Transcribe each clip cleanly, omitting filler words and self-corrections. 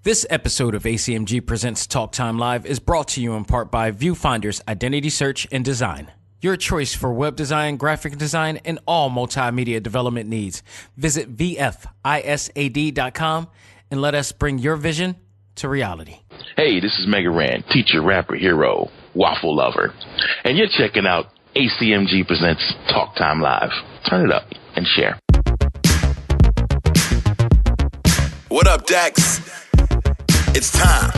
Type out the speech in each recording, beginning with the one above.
This episode of A.C.M.G. Presents Talk Time Live is brought to you in part by Viewfinder's Identity Search and Design. Your choice for web design, graphic design, and all multimedia development needs. Visit VFISAD.com and let us bring your vision to reality. Hey, this is Mega Ran, teacher, rapper, hero, waffle lover. And you're checking out A.C.M.G. Presents Talk Time Live. Turn it up and share. What up, Dax? It's time.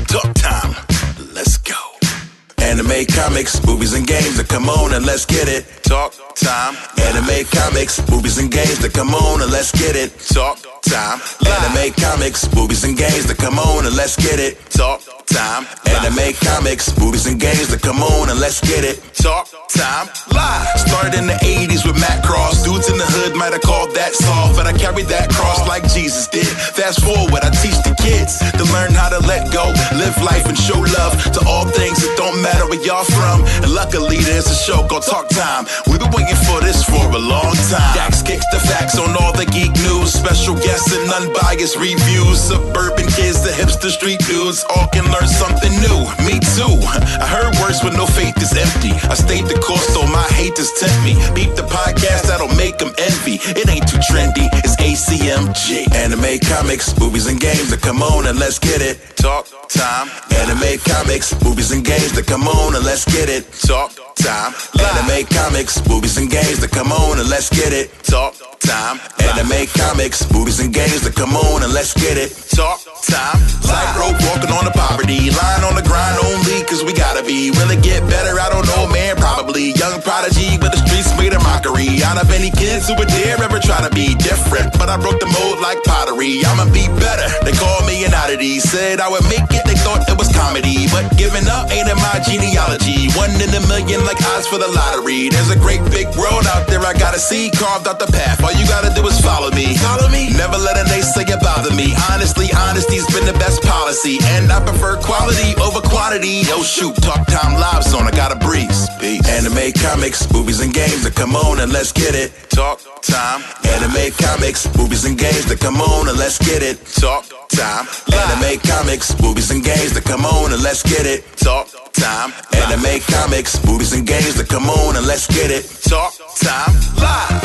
Talk time. Let's go. Anime, comics, movies, and games that come on and let's get it. Talk time. Anime, comics, movies, and games that come on and let's get it. Talk time. Anime, comics, movies, and games that come on and let's get it. Talk time. Anime, comics, movies, and games that come on and let's get it. Talk time. Live. Started in the 80s with Matt Cross. Dudes in the hood might have called that soft, but I carried that cross like Jesus did. Fast forward, I teach the kids to learn how to let go, live life, and show love to all things that don't matter where y'all from. And luckily, there's a show called Talk Time. We've been waiting for this for a long time. Dax kicks the facts on all the geek news, special guests and unbiased reviews. Suburban kids, the hipster street dudes, all can learn something new. Me too. I heard words when no faith is empty. I stayed the course, so my haters tempt me. Beat the podcast, that'll make them envy. It ain't too trendy, it's A.C.M.G. Anime, comics, movies, and games that come on and let's get it. Talk time. Anime, comics, movies, and games that come on and let's get it. Talk time. Anime, comics, movies, and games that come on and let's get it. Talk time. Anime, comics, movies, and games that come on and let's get it. Talk time. Tightrope walking on the poverty line, on the grind only, cause we gotta be. Will it get better? I don't know, man, probably. Young prodigy, but the streets made a mockery out of any kids who would dare ever try to be different. But I broke the mold like pottery. I'ma be better. They called me an oddity. Said I would make it, they thought it was comedy. But giving up ain't in my genealogy. 1 in a million like odds for the lottery. There's a great big world out there I gotta see. Carved out the path. All you gotta do is follow me. Follow me. Never let a naysayer bother me. Honestly, honesty's been the best policy. And I prefer quality over quantity. Yo, shoot, Talk Time Live Zone. I gotta breeze. Peace. Anime, comics, movies, and games that come on and let's get it. Talk time. Anime, comics, movies, and games that come on and let's get it. Talk time. Anime, comics, movies, and games that come on and let's get it. Talk time. Anime, comics, movies, and games that come on and let's get it. Talk time live.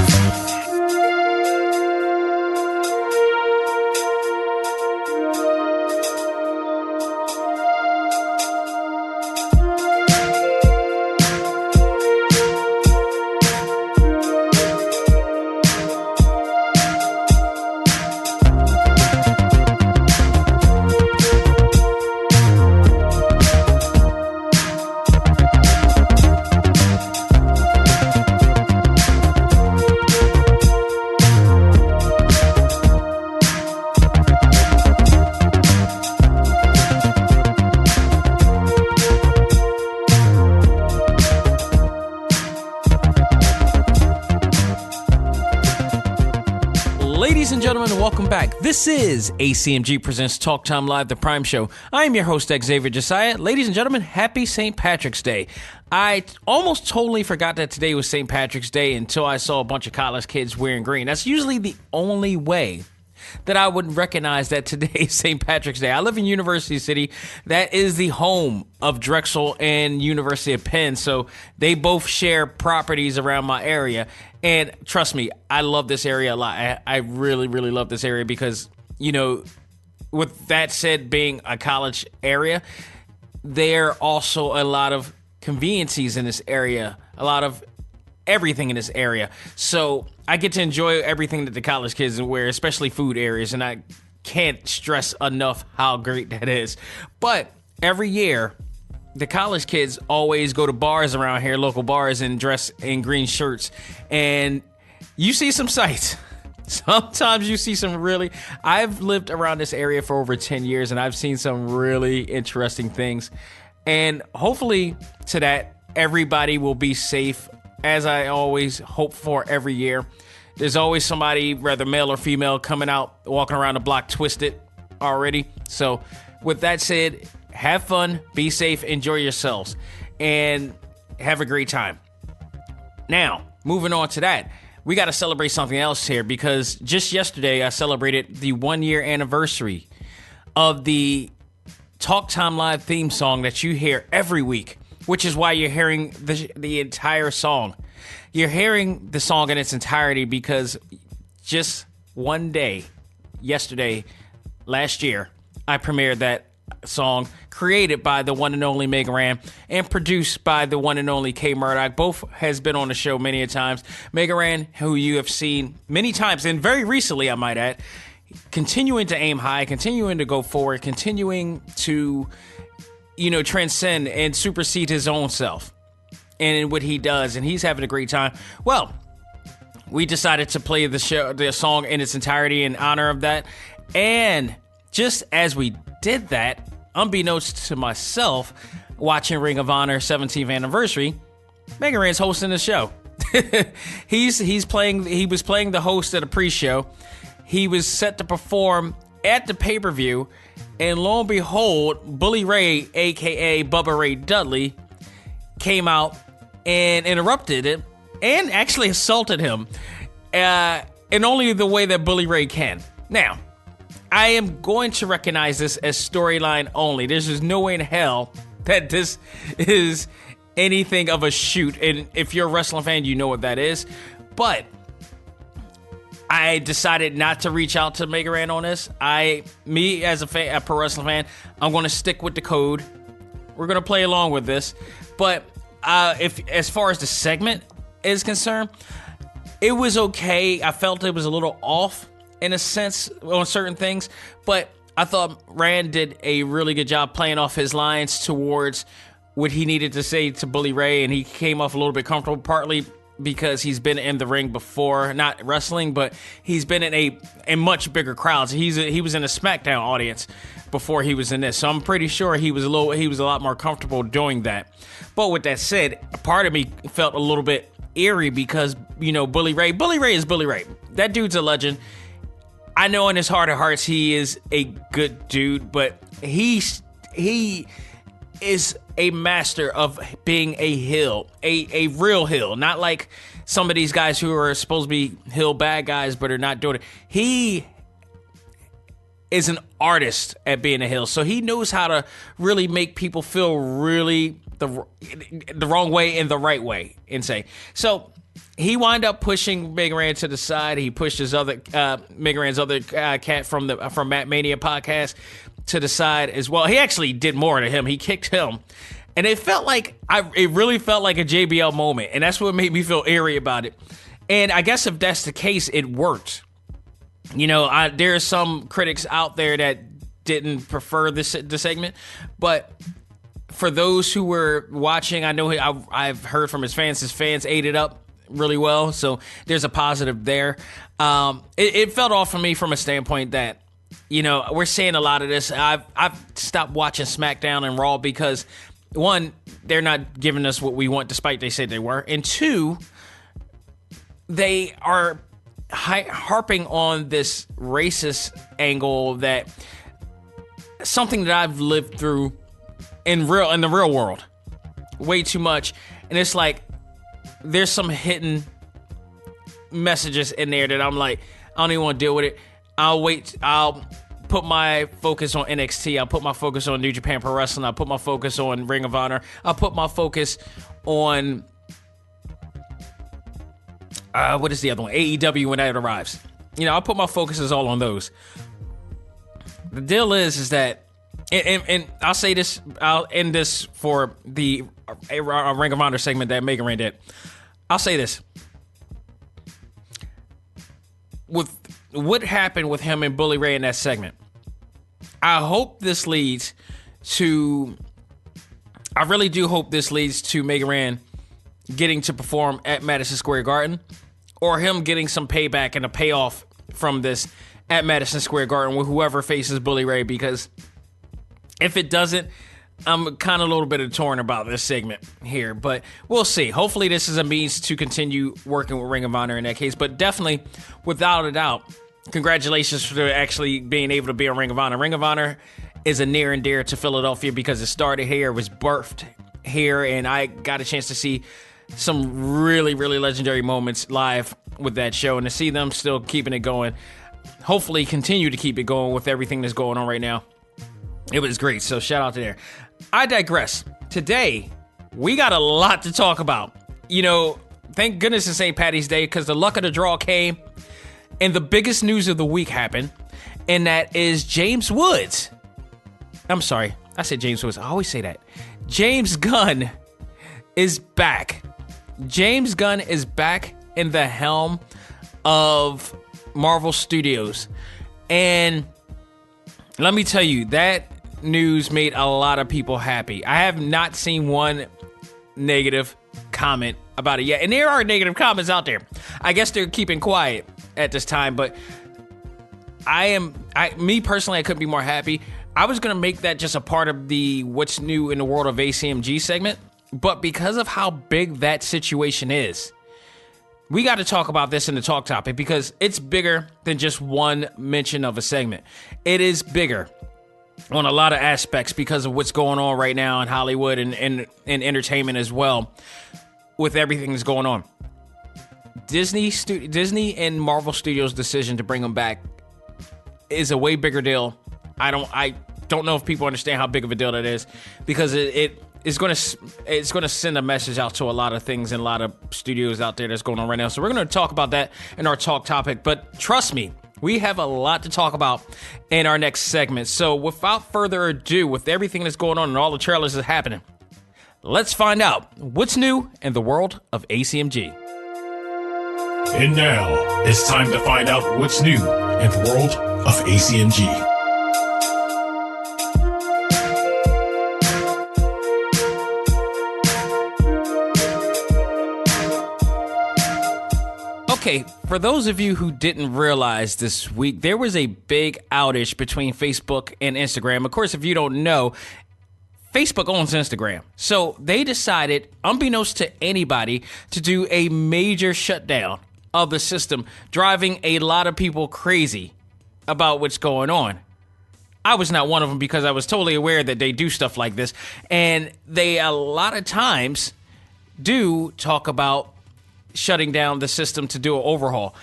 Ladies and gentlemen, welcome back. This is A.C.M.G. Presents Talk Time Live, the Prime Show. I am your host, Xavier Josiah. Ladies and gentlemen, happy St. Patrick's Day. I almost totally forgot that today was St. Patrick's Day until I saw a bunch of college kids wearing green. That's usually the only way that I would recognize that today is St. Patrick's Day. I live in University City. That is the home of Drexel and University of Penn, so they both share properties around my area. And trust me, I love this area a lot. I really, really love this area because, you know, with that said, being a college area, there are also a lot of conveniences in this area, a lot of everything in this area. So I get to enjoy everything that the college kids wear, especially food areas, and I can't stress enough how great that is. But every year, the college kids always go to bars around here, local bars, and dress in green shirts. And you see some sights. Sometimes you see some really... I've lived around this area for over 10 years, and I've seen some really interesting things. And hopefully to that, everybody will be safe, as I always hope for every year. There's always somebody, whether male or female, coming out, walking around the block twisted already. So with that said, have fun, be safe, enjoy yourselves, and have a great time. Now, moving on to that, we got to celebrate something else here because just yesterday I celebrated the 1-year anniversary of the Talk Time Live theme song that you hear every week, which is why you're hearing the entire song. You're hearing the song in its entirety because just one day, yesterday, last year, I premiered that song, created by the one and only Mega Ran and produced by the one and only K Murdoch. Both has been on the show many a times. Mega Ran, who you have seen many times, and very recently, I might add, continuing to aim high, continuing to go forward, continuing to, transcend and supersede his own self and what he does, and he's having a great time. Well, we decided to play the song in its entirety in honor of that, and just as we did that, unbeknownst to myself, watching Ring of Honor 17th anniversary, Mega Ran's hosting the show. He was playing the host at a pre-show. He was set to perform at the pay-per-view, and lo and behold, Bully Ray, aka Bubba Ray Dudley, came out and interrupted it and actually assaulted him in only the way that Bully Ray can. Now, I am going to recognize this as storyline only. There's just no way in hell that this is anything of a shoot. And if you're a wrestling fan, you know what that is. But I decided not to reach out to Mega Ran on this. Me as a pro wrestling fan, I'm going to stick with the code. We're going to play along with this. But as far as the segment is concerned, it was okay. I felt it was a little off in a sense on certain things, but I thought Rand did a really good job playing off his lines towards what he needed to say to Bully Ray, and he came off a little bit comfortable, partly because he's been in the ring before, not wrestling, but he's been in much bigger crowds. He was in a SmackDown audience before he was in this, so I'm pretty sure he was a lot more comfortable doing that. But with that said, part of me felt a little bit eerie because Bully Ray is Bully Ray. That dude's a legend. I know in his heart of hearts he is a good dude, but he is a master of being a heel, a real heel, not like some of these guys who are supposed to be heel bad guys but are not doing it. He is an artist at being a heel, so he knows how to really make people feel really the wrong way and the right way, and say so. He wound up pushing Mega Ran to the side. He pushed his Mega Ran's other cat from Matt Mania podcast to the side as well. He actually did more to him. He kicked him, and it really felt like a JBL moment, and that's what made me feel eerie about it. And I guess if that's the case, it worked. There are some critics out there that didn't prefer the segment, but for those who were watching, I know I've heard from his fans. His fans ate it up really well, so there's a positive there. It felt off for me from a standpoint that we're seeing a lot of this. I've stopped watching SmackDown and Raw because, one, they're not giving us what we want despite they said they were, and two, they are harping on this racist angle, that something that I've lived through in the real world way too much. And it's like there's some hidden messages in there that I'm like, I don't even want to deal with it. I'll put my focus on NXT. I'll put my focus on New Japan Pro Wrestling. I'll put my focus on Ring of Honor. I'll put my focus on what is the other one? AEW when that arrives. I'll put my focuses all on those. The deal is that, and I'll say this, I'll end this for the Ring of Honor segment that Mega Ran did. I'll say this. With what happened with him and Bully Ray in that segment, I really do hope this leads to Mega Ran getting to perform at Madison Square Garden, or him getting some payback and a payoff from this at Madison Square Garden with whoever faces Bully Ray, because if it doesn't, I'm kind of a little bit torn about this segment here, but we'll see. Hopefully this is a means to continue working with Ring of Honor in that case, but definitely, without a doubt, congratulations for actually being able to be on Ring of Honor. Ring of Honor is a near and dear to Philadelphia because it started here, it was birthed here, and I got a chance to see some really, really legendary moments live with that show, and to see them still keeping it going, hopefully continue to keep it going with everything that's going on right now It was great. So shout out to there. I digress. Today, we got a lot to talk about. You know, thank goodness it's St. Patty's Day because the luck of the draw came and the biggest news of the week happened. And that is James Woods. I'm sorry. I said James Woods. I always say that. James Gunn is back. James Gunn is back in the helm of Marvel Studios. And let me tell you, that news made a lot of people happy. I have not seen one negative comment about it yet. And there are negative comments out there. I guess they're keeping quiet at this time, but me personally, I couldn't be more happy. I was going to make that just a part of the what's new in the world of A.C.M.G segment, but because of how big that situation is, we got to talk about this in the talk topic because it's bigger than just one mention of a segment. It is bigger on a lot of aspects because of what's going on right now in Hollywood and entertainment as well with everything that's going on. Disney and Marvel Studios' decision to bring them back is a way bigger deal. I don't know if people understand how big of a deal that is because it's going to send a message out to a lot of things and a lot of studios out there that's going on right now. So we're going to talk about that in our talk topic. But trust me, we have a lot to talk about in our next segment. So without further ado, with everything that's going on and all the trailers that's happening, let's find out what's new in the world of A.C.M.G. And now, it's time to find out what's new in the world of A.C.M.G. Okay, for those of you who didn't realize this week, there was a big outage between Facebook and Instagram. Of course, if you don't know, Facebook owns Instagram. So they decided, unbeknownst to anybody, to do a major shutdown of the system, driving a lot of people crazy about what's going on. I was not one of them because I was totally aware that they do stuff like this. And they a lot of times do talk about shutting down the system to do an overhaul.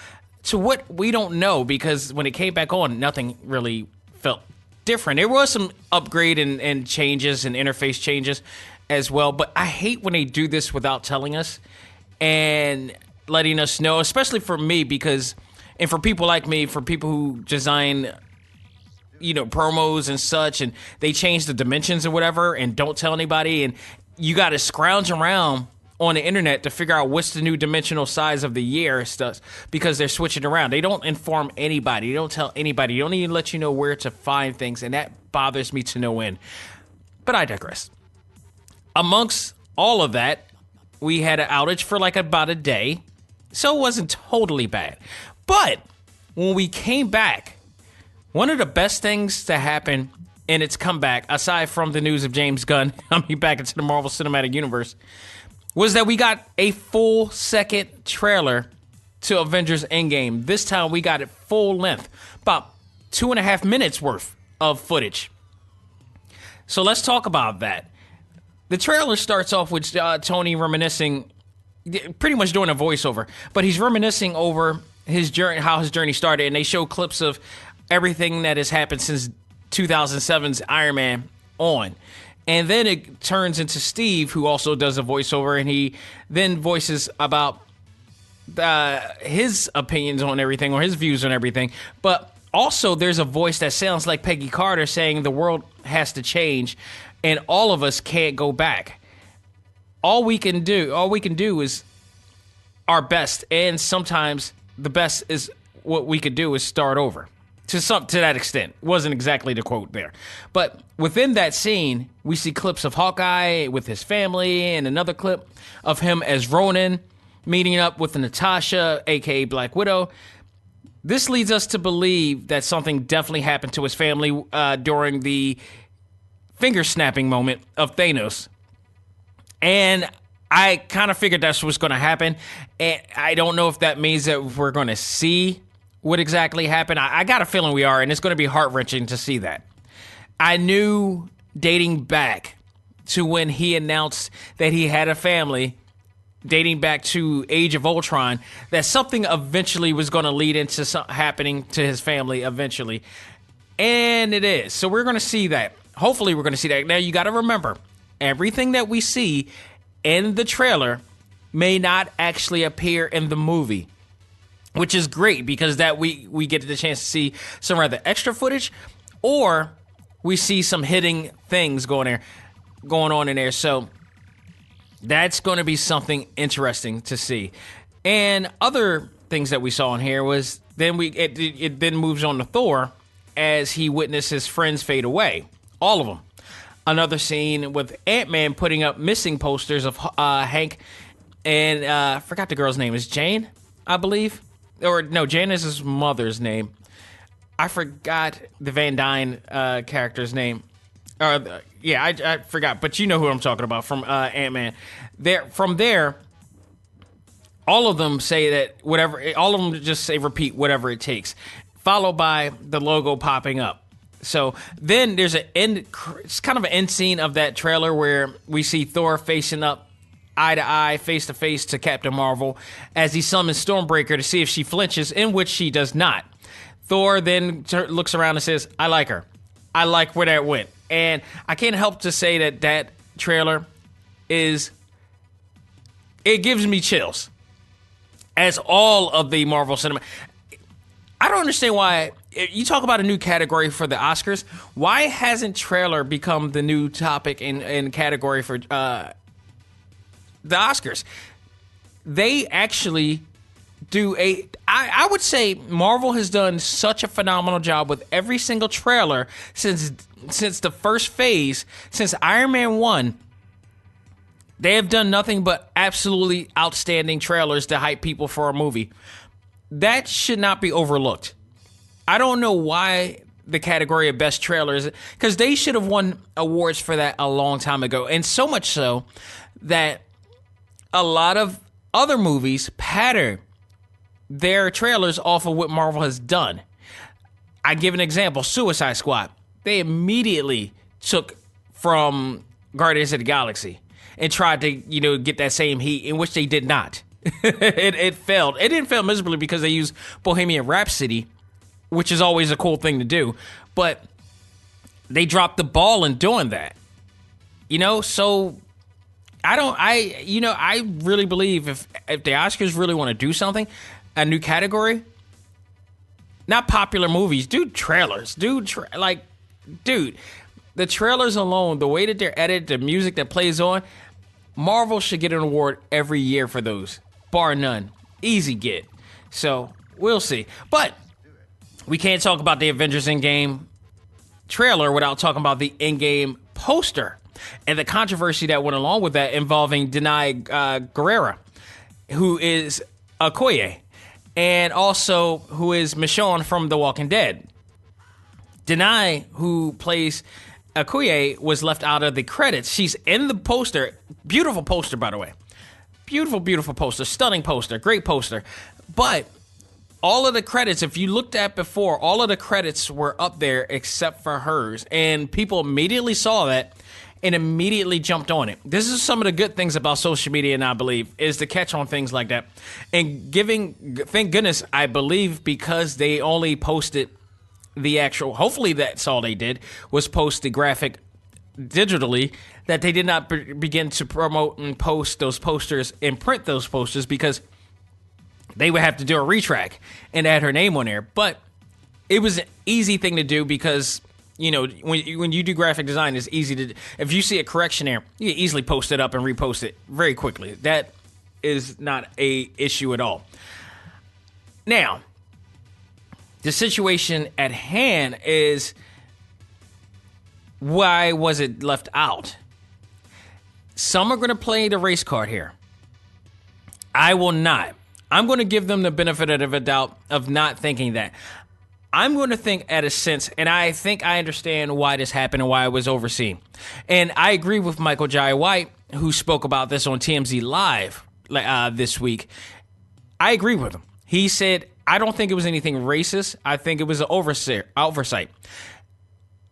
To what we don't know, because when it came back on, nothing really felt different. There was some upgrade and changes and interface changes as well, but I hate when they do this without telling us and letting us know, especially for me, because, and for people like me, for people who design, you know, promos and such, and they change the dimensions or whatever and don't tell anybody, and you got to scrounge around on the internet to figure out what's the new dimensional size of the year stuff because they're switching around. They don't inform anybody. They don't tell anybody. They don't even let you know where to find things, and that bothers me to no end. But I digress. Amongst all of that, we had an outage for like about a day, so it wasn't totally bad. But when we came back, one of the best things to happen in its comeback, aside from the news of James Gunn coming back into the Marvel Cinematic Universe, was that we got a full second trailer to Avengers Endgame. This time we got it full length, about 2.5 minutes worth of footage. So let's talk about that. The trailer starts off with Tony reminiscing, pretty much doing a voiceover, but he's reminiscing over his journey, how his journey started, and they show clips of everything that has happened since 2007's Iron Man on. And then it turns into Steve, who also does a voiceover, and he then voices about his opinions on everything, or his views on everything. But also there's a voice that sounds like Peggy Carter saying the world has to change, and all of us can't go back. All we can do is our best, and sometimes the best is what we could do is start over. To that extent. Wasn't exactly the quote there. But within that scene, we see clips of Hawkeye with his family and another clip of him as Ronin meeting up with Natasha, a.k.a. Black Widow. This leads us to believe that something definitely happened to his family during the finger-snapping moment of Thanos. And I kind of figured that's what's going to happen. And I don't know if that means that we're going to see what exactly happened. I got a feeling we are, and it's going to be heart-wrenching to see that. I knew dating back to when he announced that he had a family, dating back to Age of Ultron, that something eventually was going to lead into happening to his family eventually. And it is. So we're going to see that. hopefully we're going to see that. Now, you got to remember, everything that we see in the trailer may not actually appear in the movie, which is great because that we get the chance to see some rather extra footage, or we see some hitting things going on in there. So that's going to be something interesting to see. And other things that we saw in here was then it then moves on to Thor as he witnessed his friends fade away, all of them. Another scene with Ant-Man putting up missing posters of Hank and I forgot the girl's name. Is Jane, I believe? Or no, Jane is his mother's name. I forgot the Van Dyne character's name. I forgot, but you know who I'm talking about from Ant-Man. From there, all of them say that all of them just say repeat whatever it takes, followed by the logo popping up. So then there's it's kind of an end scene of that trailer where we see Thor facing up eye to eye, face to face to Captain Marvel as he summons Stormbreaker to see if she flinches, in which she does not. Thor then looks around and says, I like her. I like where that went. And I can't help to say that trailer it gives me chills. As all of the Marvel cinema. I don't understand why, you talk about a new category for the Oscars, why hasn't trailer become the new topic in category for the Oscars? They actually do I would say Marvel has done such a phenomenal job with every single trailer since the first phase, since Iron Man 1. They have done nothing but absolutely outstanding trailers to hype people for a movie. That should not be overlooked. I don't know why the category of best trailers, because they should have won awards for that a long time ago. And so much so that a lot of other movies pattern their trailers off of what Marvel has done. I give an example, Suicide Squad. They immediately took from Guardians of the Galaxy and tried to, get that same heat, in which they did not. It failed. It didn't fail miserably because they used Bohemian Rhapsody, which is always a cool thing to do, but they dropped the ball in doing that. So I really believe if the Oscars really want to do something, a new category, not popular movies, do trailers. Dude, the trailers alone, the way that they're edited, the music that plays on, Marvel should get an award every year for those, bar none. Easy get. So we'll see. But we can't talk about the Avengers Endgame trailer without talking about the Endgame poster and the controversy that went along with that involving Denai Guerrera, who is Okoye, and also who is Michonne from The Walking Dead. Denai, who plays Okoye, was left out of the credits. She's in the poster. Beautiful poster, by the way. Beautiful, beautiful poster. Stunning poster. Great poster. But all of the credits, if you looked at before, all of the credits were up there except for hers. And people immediately saw that and immediately jumped on it. This is some of the good things about social media, and I believe, is to catch on things like that. And thank goodness, I believe, because they only posted the actual, hopefully that's all they did, was post the graphic digitally, that they did not begin to promote and post those posters and print those posters, because they would have to do a retrack and add her name on there. But it was an easy thing to do because, when you do graphic design, it's easy to, if you see a correction there, you can easily post it up and repost it very quickly. That is not a issue at all. Now, the situation at hand is, why was it left out? Some are going to play the race card here. I will not. I'm going to give them the benefit of a doubt of not thinking that. I'm going to think at a sense, and I think I understand why this happened and why it was overseen. And I agree with Michael Jai White, who spoke about this on TMZ Live this week. I agree with him. He said, I don't think it was anything racist. I think it was an oversight.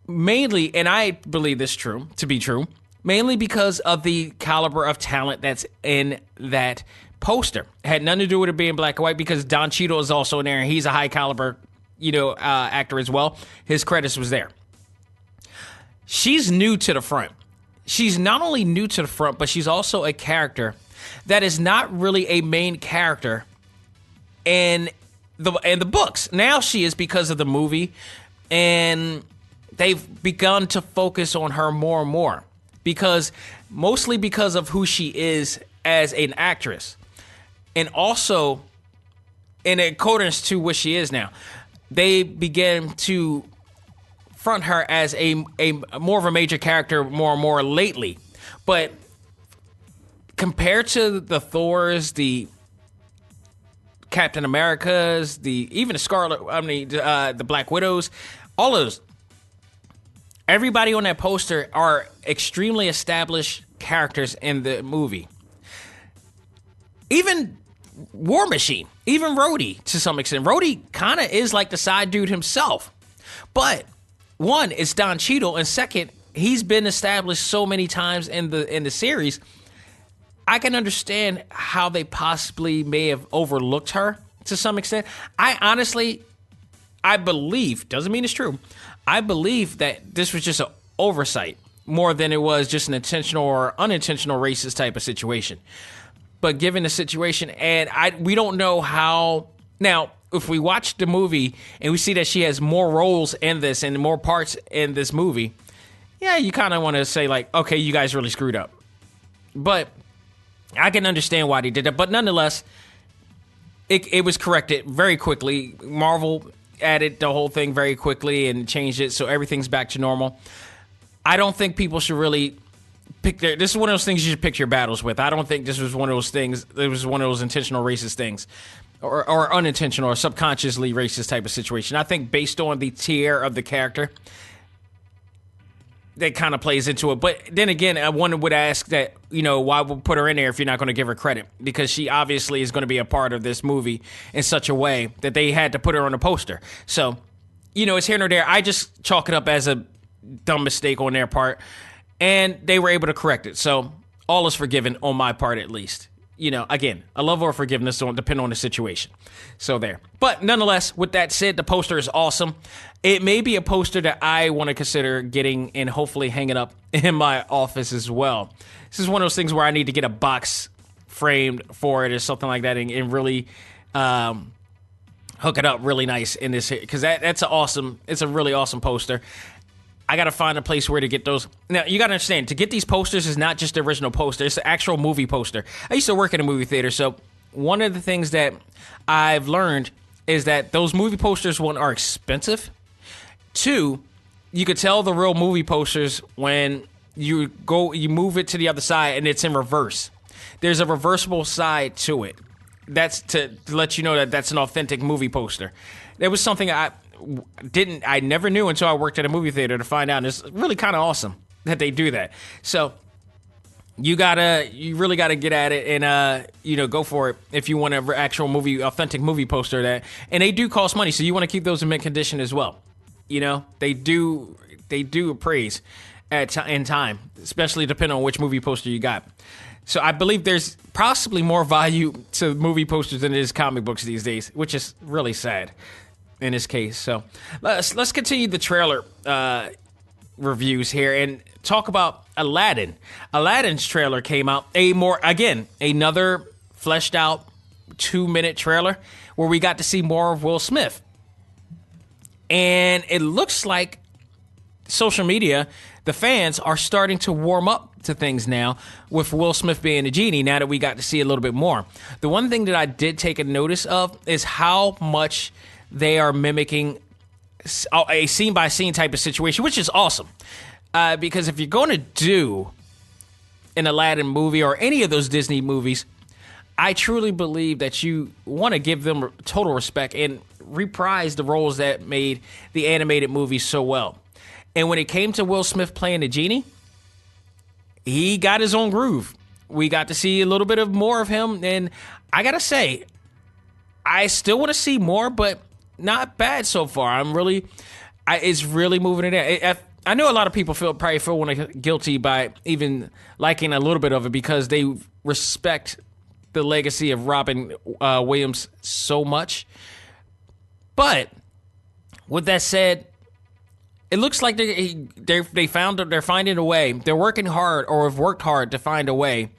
Mainly, and I believe this to be true, mainly because of the caliber of talent that's in that poster. It had nothing to do with it being black and white, because Don Cheadle is also in there, and he's a high caliber, actor as well. His credits was there. she's new to the front. She's not only new to the front, but she's also a character that is not really a main character in the books. Now she is because of the movie, and they've begun to focus on her more and more mostly because of who she is as an actress, and also in accordance to what she is now. They began to front her as a more of a major character more and more lately. But compared to the Thors, the Captain Americas, even the the Black Widows, all of those, everybody on that poster are extremely established characters in the movie. Even War Machine, even Rhodey to some extent. Rhodey kind of is like the side dude himself. But one, it's Don Cheadle, and second, he's been established so many times in the series. I can understand how they possibly may have overlooked her to some extent. I believe, doesn't mean it's true, I believe that this was just an oversight more than it was just an intentional or unintentional racist type of situation. But given the situation, and we don't know how. Now, if we watch the movie and we see that she has more roles in this and more parts in this movie, yeah, you kind of want to say, like, okay, you guys really screwed up. But I can understand why they did that. But nonetheless, it was corrected very quickly. Marvel added the whole thing very quickly and changed it so everything's back to normal. I don't think people should really this is one of those things you should pick your battles with. I don't think this was one of those things. It was one of those intentional racist things, or unintentional or subconsciously racist type of situation. I think based on the tier of the character, that kind of plays into it. But then again, one would ask that, why would put her in there if you're not going to give her credit? Because she obviously is going to be a part of this movie in such a way that they had to put her on a poster. So, it's here nor there. I just chalk it up as a dumb mistake on their part. And they were able to correct it. So all is forgiven on my part, at least. Again, a love or forgiveness depending on the situation. So there. But nonetheless, with that said, the poster is awesome. It may be a poster that I want to consider getting and hopefully hanging up in my office as well. This is one of those things where I need to get a box framed for it or something like that and really hook it up really nice in this, because it's a really awesome poster. I got to find a place where to get those. Now, you got to understand, to get these posters is not just the original poster. It's the actual movie poster. I used to work in a movie theater, so one of the things that I've learned is that those movie posters, one, are expensive. Two, you could tell the real movie posters when you move it to the other side and it's in reverse. There's a reversible side to it. That's to let you know that that's an authentic movie poster. There was something I never knew until I worked at a movie theater to find out. And it's really kind of awesome that they do that. So you really gotta get at it and go for it if you want an actual authentic movie poster. That, and they do cost money, so you want to keep those in mint condition as well. They do appraise in time, especially depending on which movie poster you got. So I believe there's possibly more value to movie posters than it is comic books these days, which is really sad in this case. So let's continue the trailer reviews here and talk about Aladdin. Aladdin's trailer came out. Another fleshed out 2-minute trailer where we got to see more of Will Smith. And it looks like social media, the fans are starting to warm up to things now with Will Smith being a genie, now that we got to see a little bit more. The one thing that I did take a notice of is how much they are mimicking a scene-by-scene type of situation, which is awesome. Because if you're going to do an Aladdin movie or any of those Disney movies, I truly believe that you want to give them total respect and reprise the roles that made the animated movies so well. And when it came to Will Smith playing the genie, he got his own groove. We got to see a little bit more of him, and I gotta say, I still want to see more, but not bad so far. It's really moving it in. I know a lot of people probably feel guilty by even liking a little bit of it because they respect the legacy of Robin Williams so much. But with that said, it looks like they're finding a way. They're working hard, or have worked hard to find a way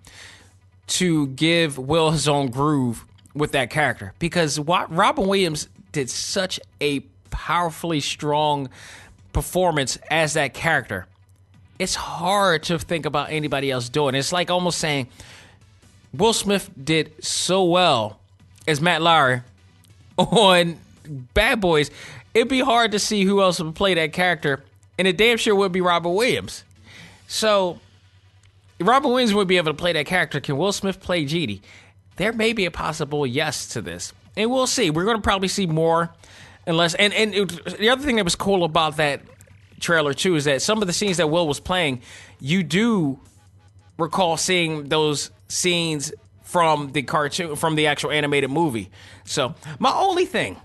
to give Will his own groove with that character, because Robin Williams did such a powerfully strong performance as that character. It's hard to think about anybody else doing it. It's like almost saying Will Smith did so well as Matt Lauer on Bad Boys. It'd be hard to see who else would play that character, and it damn sure would be Robin Williams. So Robin Williams would be able to play that character. Can Will Smith play Genie? There may be a possible yes to this, and we'll see. We're going to probably see more, unless. And the other thing that was cool about that trailer too is that some of the scenes that Will was playing, you do recall seeing those scenes from the cartoon, from the actual animated movie. So my only thing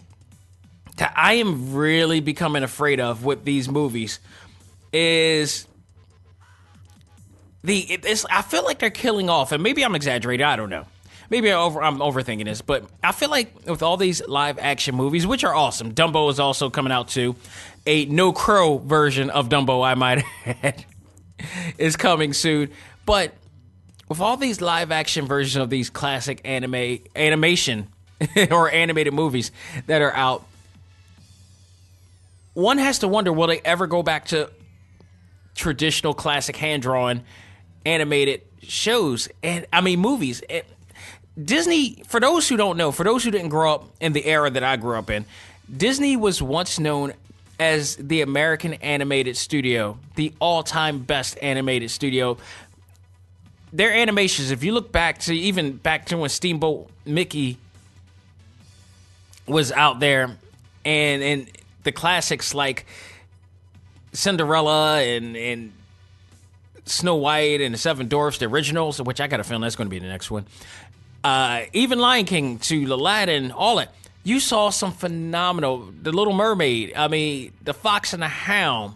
that I am really becoming afraid of with these movies is I feel like they're killing off, and maybe I'm exaggerating, I don't know. Maybe I'm overthinking this, but I feel like with all these live action movies, which are awesome, Dumbo is also coming out too. A No Crow version of Dumbo, I might add, is coming soon. But with all these live action versions of these classic animation or animated movies that are out, one has to wonder, will they ever go back to traditional classic hand-drawn animated shows and movies? Disney, for those who don't know, for those who didn't grow up in the era that I grew up in, Disney was once known as the American animated studio, the all-time best animated studio. Their animations, if you look back to when Steamboat Mickey was out there, and the classics like Cinderella and Snow White and the Seven Dwarfs, the originals, which I got a feeling that's going to be the next one. Even Lion King to Aladdin, all that. You saw some phenomenal, The Little Mermaid, The Fox and the Hound,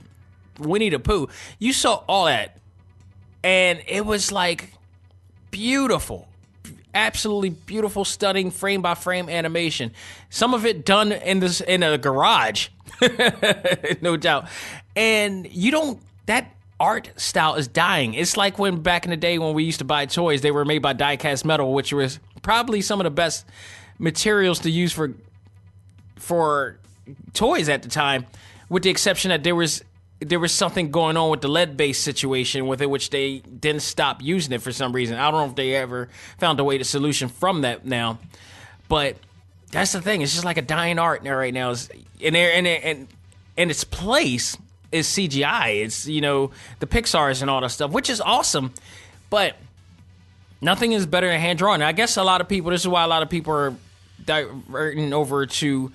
Winnie the Pooh. You saw all that, and it was like beautiful, absolutely beautiful, stunning frame by frame animation. Some of it done in a garage, no doubt. And that art style is dying. It's like when back in the day when we used to buy toys, they were made by die-cast metal, which was probably some of the best materials to use for toys at the time, with the exception that there was something going on with the lead-based situation with it, which they didn't stop using it for some reason. I don't know if they ever found a way to solution from that now, but that's the thing. It's just like a dying art right now. And its place is CGI. It's, the Pixars and all that stuff, which is awesome, but nothing is better than hand drawn. I guess this is why a lot of people are diverting over to,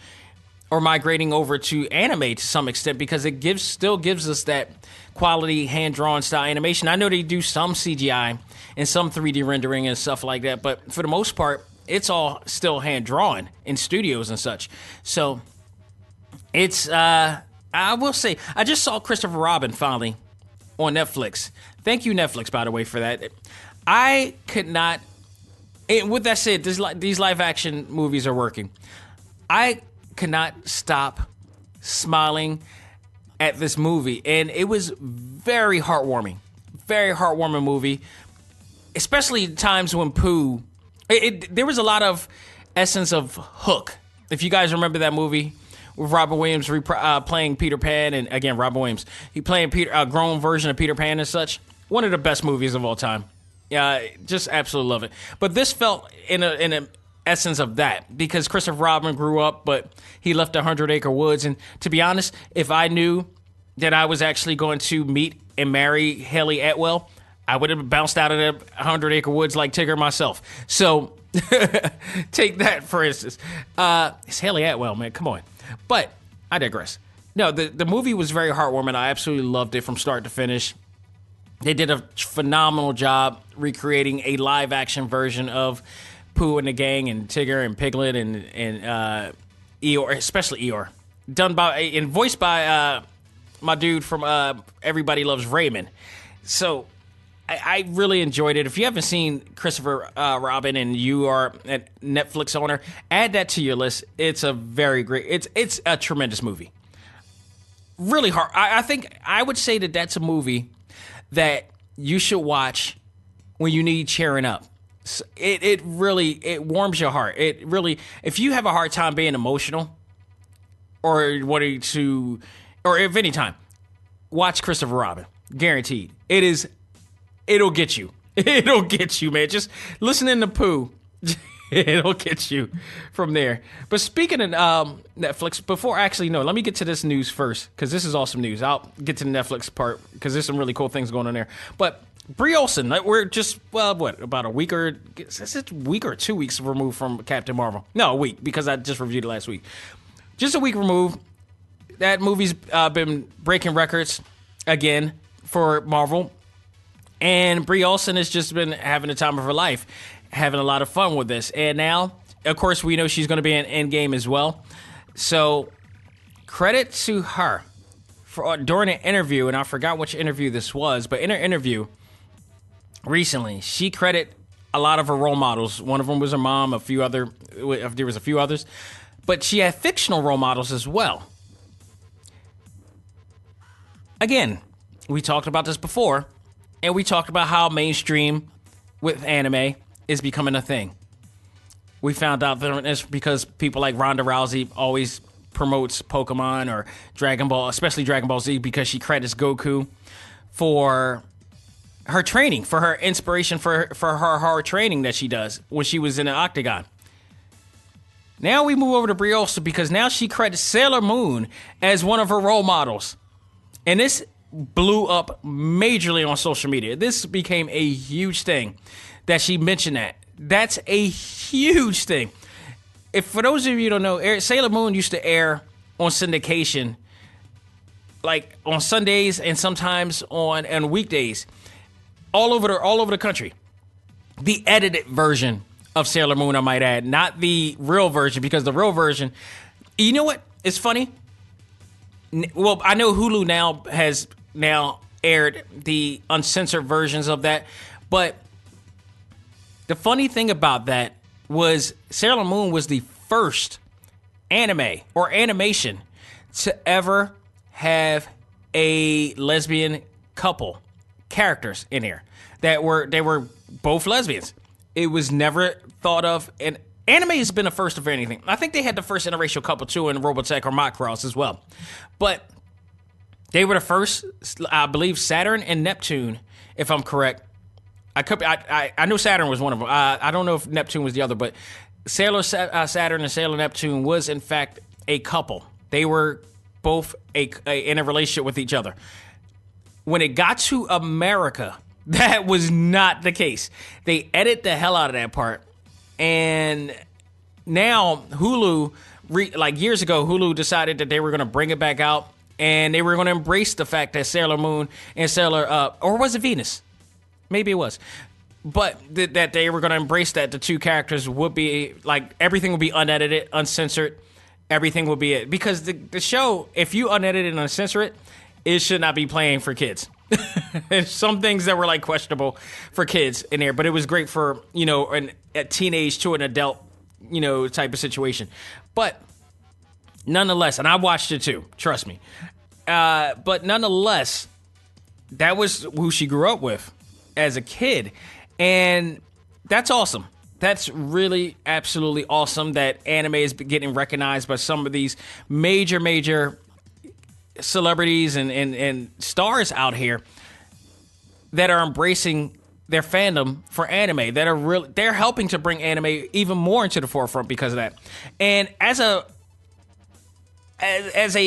or migrating over to anime to some extent, because it still gives us that quality hand-drawn style animation. I know they do some CGI and some 3D rendering and stuff like that, but for the most part, it's all still hand-drawn in studios and such. So it's, I will say, I just saw Christopher Robin finally on Netflix. Thank you, Netflix, by the way, for that. I could not, and with that said, these live-action movies are working. I could not stop smiling at this movie, and it was very heartwarming movie, especially times when Pooh, there was a lot of essence of Hook, if you guys remember that movie with Robin Williams playing Peter Pan, and again, Robin Williams, he playing a grown version of Peter Pan and such. One of the best movies of all time. Yeah, just absolutely love it. But this felt in a essence of that, because Christopher Robin grew up, but he left 100 Acre Woods. And to be honest, if I knew that I was actually going to meet and marry Haley Atwell, I would have bounced out of the 100 Acre Woods like Tigger myself. So take that for instance. It's Haley Atwell, man. Come on. But I digress. No, the movie was very heartwarming. I absolutely loved it from start to finish. They did a phenomenal job recreating a live action version of Pooh and the Gang and Tigger and Piglet and Eeyore, especially Eeyore, done by and voiced by my dude from Everybody Loves Raymond. So I really enjoyed it. If you haven't seen Christopher Robin and you are a Netflix owner, add that to your list. It's a very great. It's a tremendous movie. really hard. I think I would say that that's a movie that you should watch when you need cheering up. It really warms your heart. It really, if you have a hard time being emotional, or if any time, watch Christopher Robin. Guaranteed. It'll get you. It'll get you, man. Just listening to Pooh, it'll get you from there. But speaking of Netflix, let me get to this news first, because this is awesome news. I'll get to the Netflix part, because there's some really cool things going on there. But Brie Olson, we're just, about a week or 2 weeks removed from Captain Marvel. No, a week, because I just reviewed it last week. Just a week removed. That movie's been breaking records again for Marvel. And Brie Olson has just been having the time of her life, having a lot of fun with this. And now, of course, we know she's going to be in Endgame as well. So, credit to her for during an interview, and I forgot which interview this was, but in her interview recently, she credited a lot of her role models. One of them was her mom, there was a few others. But she had fictional role models as well. Again, we talked about this before. And we talked about how mainstream with anime is becoming a thing. We found out that it's because people like Ronda Rousey always promotes Pokemon or Dragon Ball, especially Dragon Ball Z, because she credits Goku for her training, for her inspiration, for her hard training that she does when she was in the Octagon. Now we move over to Brie Olson, because now she credits Sailor Moon as one of her role models. And this blew up majorly on social media. This became a huge thing that she mentioned that. That's a huge thing. If for those of you who don't know, Sailor Moon used to air on syndication, like on Sundays and sometimes on weekdays, all over the country. The edited version of Sailor Moon, I might add, not the real version, because the real version, you know what? It's funny. Well, I know Hulu has aired the uncensored versions of that, but the funny thing about that was Sailor Moon was the first anime or animation to ever have a lesbian couple characters in there they were both lesbians. It was never thought of, and anime has been a first of anything. I think they had the first interracial couple too in Robotech or Macross as well, but they were the first. I believe Saturn and Neptune, if I'm correct. I know Saturn was one of them. I don't know if Neptune was the other, but Sailor Saturn and Sailor Neptune was in fact a couple. They were both in a relationship with each other. When it got to America, that was not the case. They edited the hell out of that part, and now Hulu, years ago, Hulu decided that they were going to bring it back out. And they were going to embrace the fact that Sailor Moon and or was it Venus? Maybe it was. But that they were going to embrace that the two characters would be, everything would be unedited, uncensored. Everything would be it. Because the show, if you unedit it and uncensor it, it should not be playing for kids. There's some things that were, questionable for kids in there. But it was great for, a teenage to an adult, type of situation. But nonetheless, and I watched it too, trust me. But nonetheless, that was who she grew up with as a kid. And that's awesome. That's really absolutely awesome that anime is getting recognized by some of these major celebrities and stars out here that are embracing their fandom for anime, that are they're helping to bring anime even more into the forefront because of that. And as a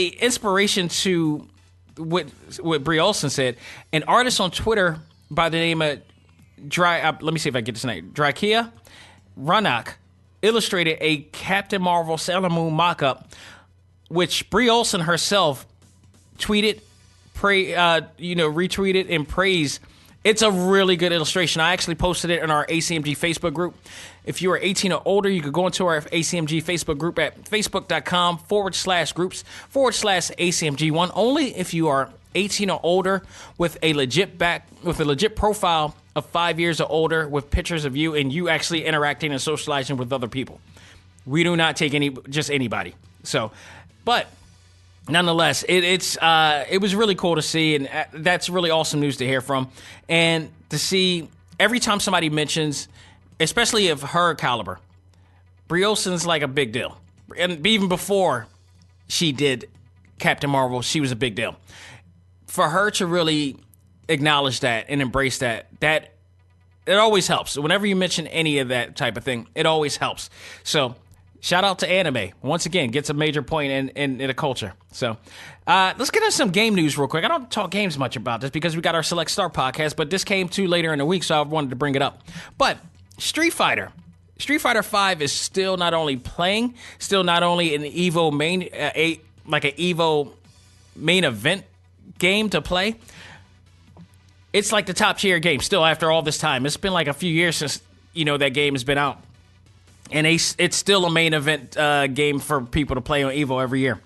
inspiration to what Brie Olson said, an artist on Twitter by the name of let me see if I get this name, Drakia Ranak, illustrated a Captain Marvel Sailor Moon mock-up, which Brie Olson herself tweeted, retweeted and praised. It's a really good illustration. I actually posted it in our A.C.M.G Facebook group. If you are 18 or older, you could go into our A.C.M.G Facebook group at facebook.com/groups/ACMG1. Only if you are 18 or older with a legit profile of 5 years or older with pictures of you and you actually interacting and socializing with other people. We do not take just anybody. So, but nonetheless, it was really cool to see, and that's really awesome news to hear from, and to see every time somebody mentions, especially of her caliber, Brie Olsen's like a big deal, and even before she did Captain Marvel, she was a big deal. For her to really acknowledge that and embrace that it always helps. Whenever you mention any of that type of thing, it always helps. So shout out to anime. Once again, gets a major point in the culture. So let's get into some game news real quick. I don't talk games much about this because we got our Select Star podcast, but this came too later in the week, so I wanted to bring it up. But Street Fighter 5 is still not only playing, still not only an EVO main, like an EVO main event game to play. It's like the top tier game still after all this time. It's been like a few years since that game has been out. And it's still a main event game for people to play on EVO every year.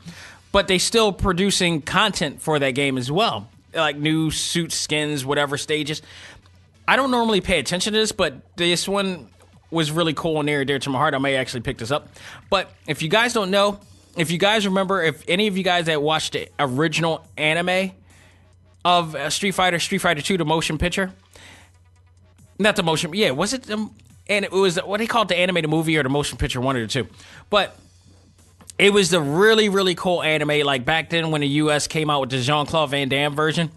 But they still producing content for that game as well. Like new suit skins, whatever stages. I don't normally pay attention to this, but this one was really cool and near and dear to my heart. I may actually pick this up. But if you guys don't know, if you guys remember, if any of you guys that watched the original anime of Street Fighter 2, the motion picture. Not the motion, yeah, was it? And it was, what they called the animated movie or the motion picture, one of the two. But it was the really, really cool anime, like back then when the US came out with the Jean-Claude Van Damme version.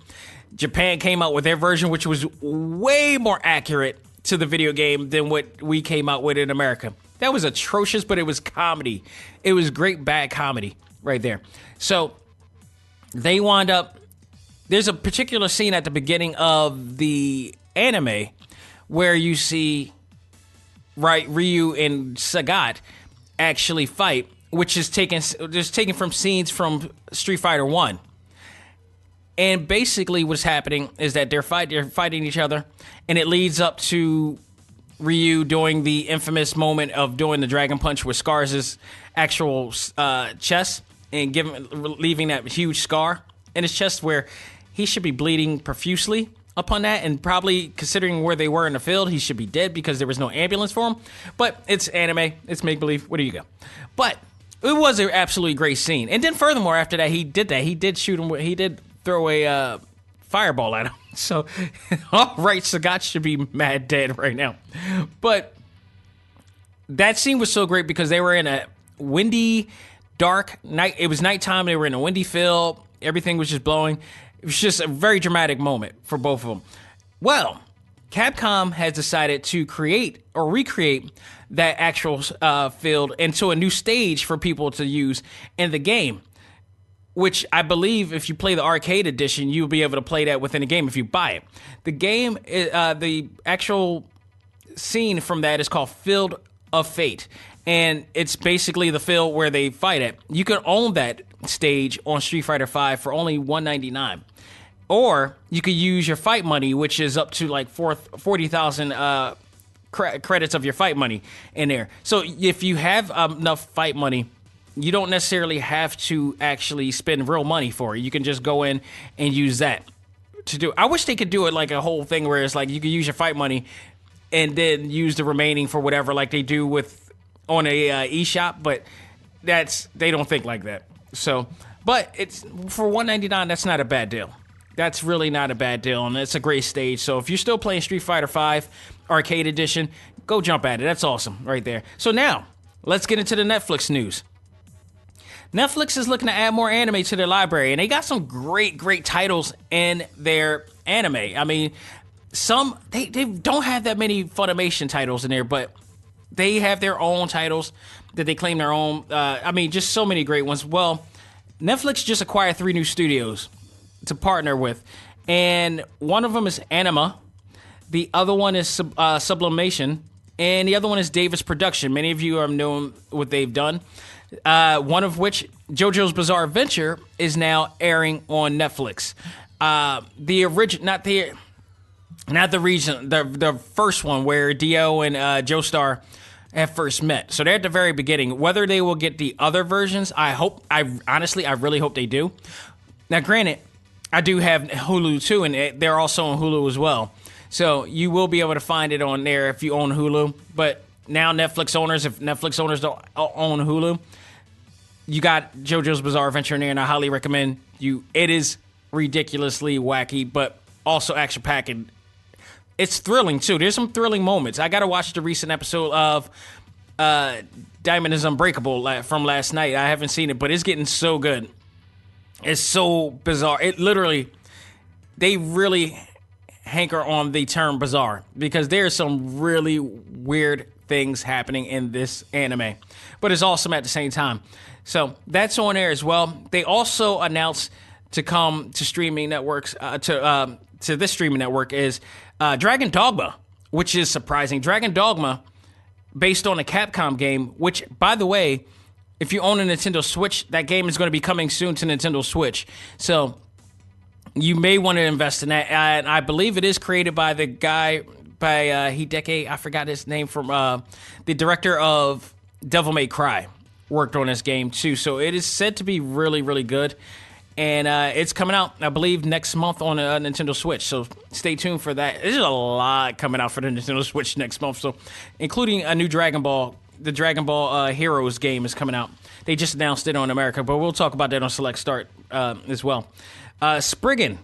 Japan came out with their version, which was way more accurate to the video game than what we came out with in America. That was atrocious, but it was comedy. It was great bad comedy right there. So they wound up, there's a particular scene at the beginning of the anime where you see Ryu and Sagat actually fight, which is taken from scenes from Street Fighter 1. And basically what's happening is that they're fighting each other, and it leads up to Ryu doing the infamous moment of doing the Dragon Punch with Scar's actual chest and leaving that huge scar in his chest where he should be bleeding profusely upon that, and probably considering where they were in the field, he should be dead because there was no ambulance for him. But it's anime, it's make-believe, what do you go? But it was an absolutely great scene. And then furthermore, after that, he did shoot him, he did throw a fireball at him. So, all right, Sagat should be mad dead right now. But that scene was so great because they were in a windy, dark night. It was nighttime. They were in a windy field. Everything was just blowing. It was just a very dramatic moment for both of them. Well, Capcom has decided to create or recreate that actual field into a new stage for people to use in the game, which I believe if you play the arcade edition, you'll be able to play that within the game if you buy it. The game, the actual scene from that is called Field of Fate, and it's basically the field where they fight at. You can own that stage on Street Fighter V for only $199. Or you could use your fight money, which is up to like 40,000 credits of your fight money in there. So if you have enough fight money, you don't necessarily have to actually spend real money for it. You can just go in and use that to do it. I wish they could do it like a whole thing where it's like you could use your fight money and then use the remaining for whatever, like they do on a eShop, but they don't think like that. So, but it's for $199, that's not a bad deal. That's really not a bad deal, and it's a great stage. So if you're still playing Street Fighter V Arcade Edition, go jump at it. That's awesome right there. So now, let's get into the Netflix news. Netflix is looking to add more anime to their library, and they got some great, great titles in their anime. I mean, they don't have that many Funimation titles in there, but they have their own titles that they claim their own. Just so many great ones. Well, Netflix just acquired 3 new studios to partner with, and one of them is Anima, the other one is Sublimation, and the other one is Davis Production. Many of you are known what they've done. One of which, JoJo's Bizarre Adventure, is now airing on Netflix. The first one where Dio and Joestar have first met. So they're at the very beginning. Whether they will get the other versions, I really hope they do. Now, granted, I do have Hulu too, and they're also on Hulu as well. So you will be able to find it on there if you own Hulu. But now if Netflix owners don't own Hulu, you got JoJo's Bizarre Adventure in there, and I highly recommend you. It is ridiculously wacky, but also action-packed. And it's thrilling, too. There's some thrilling moments. I got to watch the recent episode of Diamond is Unbreakable from last night. I haven't seen it, but it's getting so good. It's so bizarre. It literally, they really hanker on the term bizarre because there's some really weird things happening in this anime, but it's awesome at the same time. So that's on there as well. They also announced to come to streaming networks, to this streaming network is Dragon Dogma, which is surprising. Dragon Dogma, based on a Capcom game, which, by the way, if you own a Nintendo Switch, that game is going to be coming soon to Nintendo Switch. So you may want to invest in that. And I believe it is created by the guy, by Hideki, I forgot his name, from the director of Devil May Cry, worked on this game too. So it is said to be really, really good. And it's coming out, I believe, next month on a Nintendo Switch. So stay tuned for that. There's a lot coming out for the Nintendo Switch next month. So including a new Dragon Ball, the Dragon Ball Heroes game is coming out. They just announced it on America, but we'll talk about that on Select Start as well. Spriggan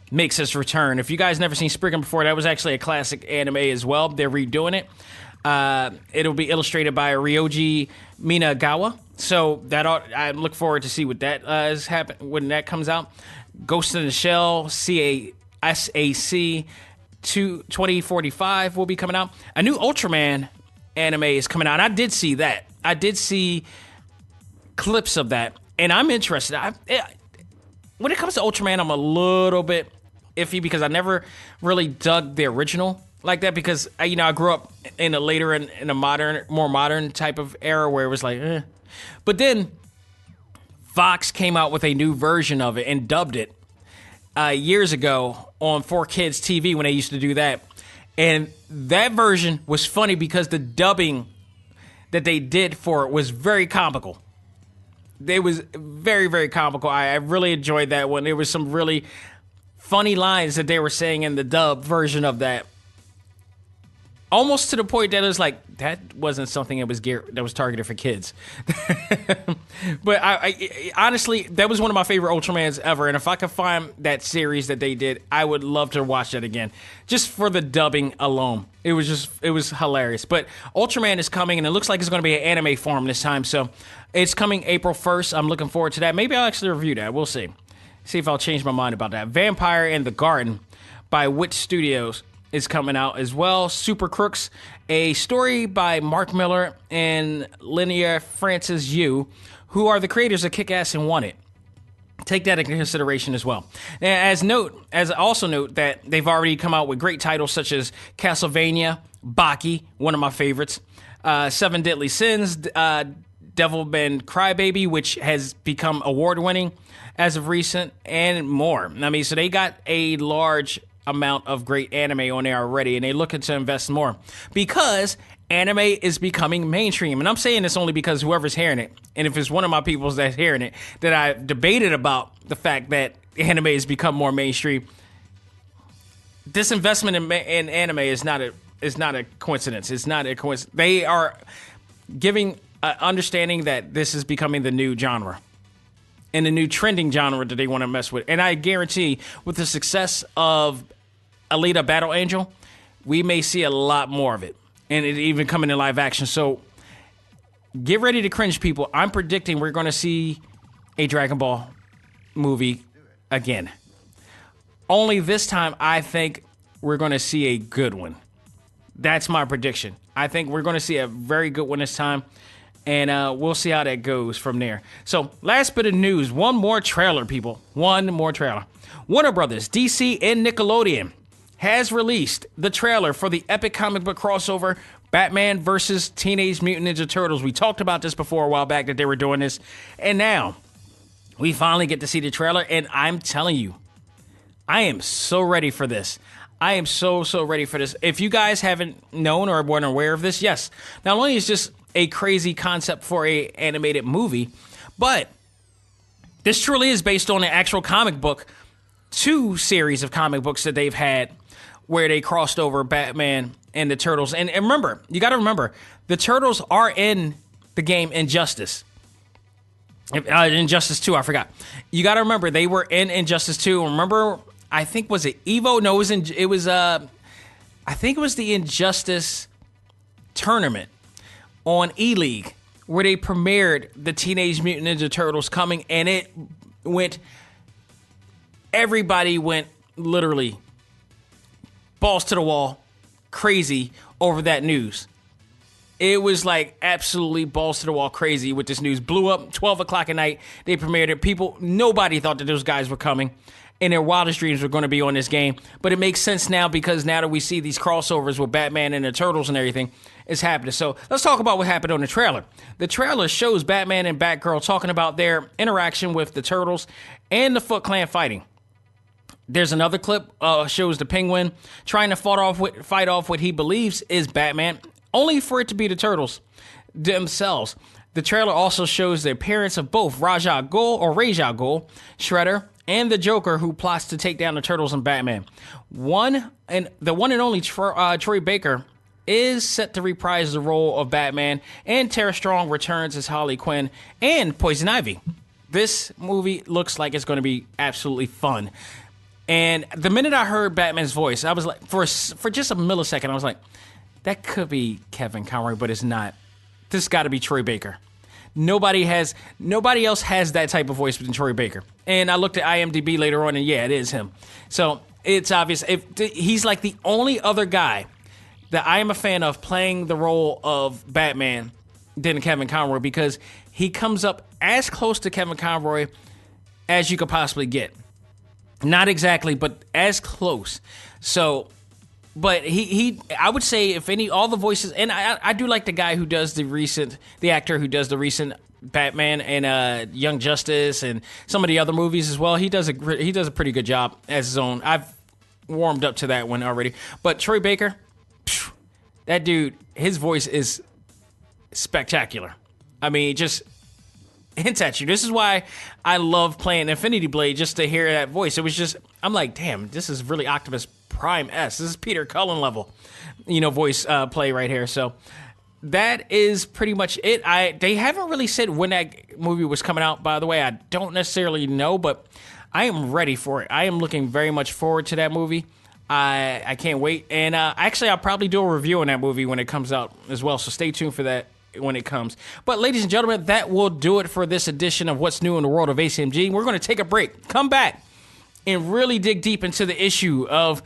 makes its return. If you guys never seen Spriggan before, that was actually a classic anime as well. They're redoing it. It'll be illustrated by Ryoji Minagawa. So I look forward to see what that is happen when that comes out. Ghost in the Shell, CASAC 2045 will be coming out. A new Ultraman anime is coming out. And I did see that. I did see clips of that, and I'm interested. When it comes to Ultraman, I'm a little bit iffy because I never really dug the original like that because I grew up in a later in a more modern type of era where it was like, eh. But then Fox came out with a new version of it and dubbed it years ago on 4Kids TV when they used to do that. And that version was funny because the dubbing that they did for it was very comical. It was very, very comical. I really enjoyed that one. There was some really funny lines that they were saying in the dub version of that. Almost to the point that it was like, that wasn't something that was targeted for kids. But I honestly, that was one of my favorite Ultramans ever. And if I could find that series that they did, I would love to watch that again. Just for the dubbing alone. It was hilarious. But Ultraman is coming, and it looks like it's going to be an anime form this time. So it's coming April 1st. I'm looking forward to that. Maybe I'll actually review that. We'll see. See if I'll change my mind about that. Vampire in the Garden by Wit Studios is coming out as well. Super Crooks, a story by Mark Miller and Linnea Francis Yu, who are the creators of Kick-Ass and Want It. Take that into consideration as well. As also note that they've already come out with great titles such as Castlevania, Baki, one of my favorites, Seven Deadly Sins, Devilman Crybaby, which has become award-winning as of recent, and more. I mean, so they got a large amount of great anime on there already, and they're looking to invest more because anime is becoming mainstream. And I'm saying this only because whoever's hearing it, and if it's one of my peoples that's hearing it, that I debated about the fact that anime has become more mainstream. This investment in anime is not a coincidence. It's not a coincidence. They are giving understanding that this is becoming the new genre and the new trending genre that they want to mess with. And I guarantee with the success of Alita Battle Angel, we may see a lot more of it. And it even coming in live action. So get ready to cringe, people. I'm predicting we're going to see a Dragon Ball movie again. Only this time, I think we're going to see a good one. That's my prediction. I think we're going to see a very good one this time. And we'll see how that goes from there. So, last bit of news. One more trailer, people. One more trailer. Warner Brothers, DC, and Nickelodeon has released the trailer for the epic comic book crossover Batman vs. Teenage Mutant Ninja Turtles. We talked about this before a while back that they were doing this. And now, we finally get to see the trailer. And I'm telling you, I am so ready for this. I am so ready for this. If you guys haven't known or weren't aware of this, yes. Not only is this a crazy concept for a animated movie, but this truly is based on an actual comic book, 2 series of comic books that they've had where they crossed over Batman and the Turtles. And remember, you got to remember, the Turtles are in the game Injustice. Injustice 2, I forgot. You got to remember, they were in Injustice 2. Remember, I think, was it Evo? No, I think it was the Injustice tournament on E-League where they premiered the Teenage Mutant Ninja Turtles coming, and everybody went literally balls to the wall, crazy over that news. It was like absolutely balls to the wall crazy with this news. Blew up 12 o'clock at night. They premiered it. Nobody thought that those guys were coming, and their wildest dreams were going to be on this game. But it makes sense now, because now that we see these crossovers with Batman and the Turtles and everything, it's happening. So let's talk about what happened on the trailer. The trailer shows Batman and Batgirl talking about their interaction with the Turtles and the Foot Clan fighting. There's another clip shows the Penguin trying to fight off what he believes is Batman, only for it to be the Turtles themselves. The trailer also shows the appearance of both Ra's al Ghul, Shredder, and the Joker, who plots to take down the Turtles and Batman. The one and only Troy Baker is set to reprise the role of Batman, and Tara Strong returns as Harley Quinn and Poison Ivy. This movie looks like it's going to be absolutely fun. And the minute I heard Batman's voice, I was like, for just a millisecond, I was like, that could be Kevin Conroy, but it's not. This got to be Troy Baker. Nobody else has that type of voice than Troy Baker. And I looked at IMDb later on, and yeah, it is him. So it's obvious. He's like the only other guy that I am a fan of playing the role of Batman than Kevin Conroy, because he comes up as close to Kevin Conroy as you could possibly get. Not exactly, but as close. So, but I would say all the voices, and I do like the guy who does the actor who does the recent Batman and Young Justice and some of the other movies as well. He does a pretty good job as his own. I've warmed up to that one already. But Troy Baker, that dude, his voice is spectacular. I mean, just hints at you. This is why I love playing Infinity Blade, just to hear that voice. It was just, I'm like, damn, this is really Optimus Prime S. This is Peter Cullen level, voice play right here. So that is pretty much it. They haven't really said when that movie was coming out, by the way. I don't necessarily know, but I am ready for it. I am looking very much forward to that movie. I can't wait. And actually, I'll probably do a review on that movie when it comes out as well. So stay tuned for that when it comes. But ladies and gentlemen, that will do it for this edition of What's New in the World of A.C.M.G. We're going to take a break, come back, and really dig deep into the issue of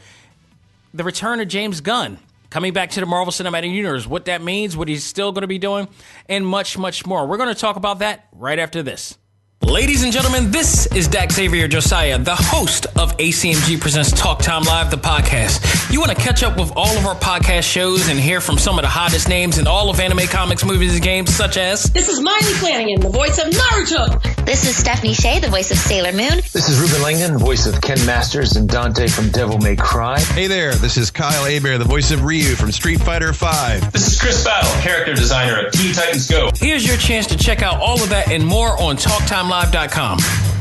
the return of James Gunn coming back to the Marvel Cinematic Universe, what that means, what he's still going to be doing, and much, much more. We're going to talk about that right after this. Ladies and gentlemen, this is Dak Xavier Josiah, the host of A.C.M.G. Presents Talk Time Live, the podcast. You want to catch up with all of our podcast shows and hear from some of the hottest names in all of anime, comics, movies, and games, such as... This is Miley Flanagan, the voice of Naruto. This is Stephanie Shea, the voice of Sailor Moon. This is Ruben Langdon, voice of Ken Masters and Dante from Devil May Cry. Hey there, this is Kyle Hebert, the voice of Ryu from Street Fighter V. This is Chris Battle, character designer of Teen Titans Go. Here's your chance to check out all of that and more on TalkTimeLive.com.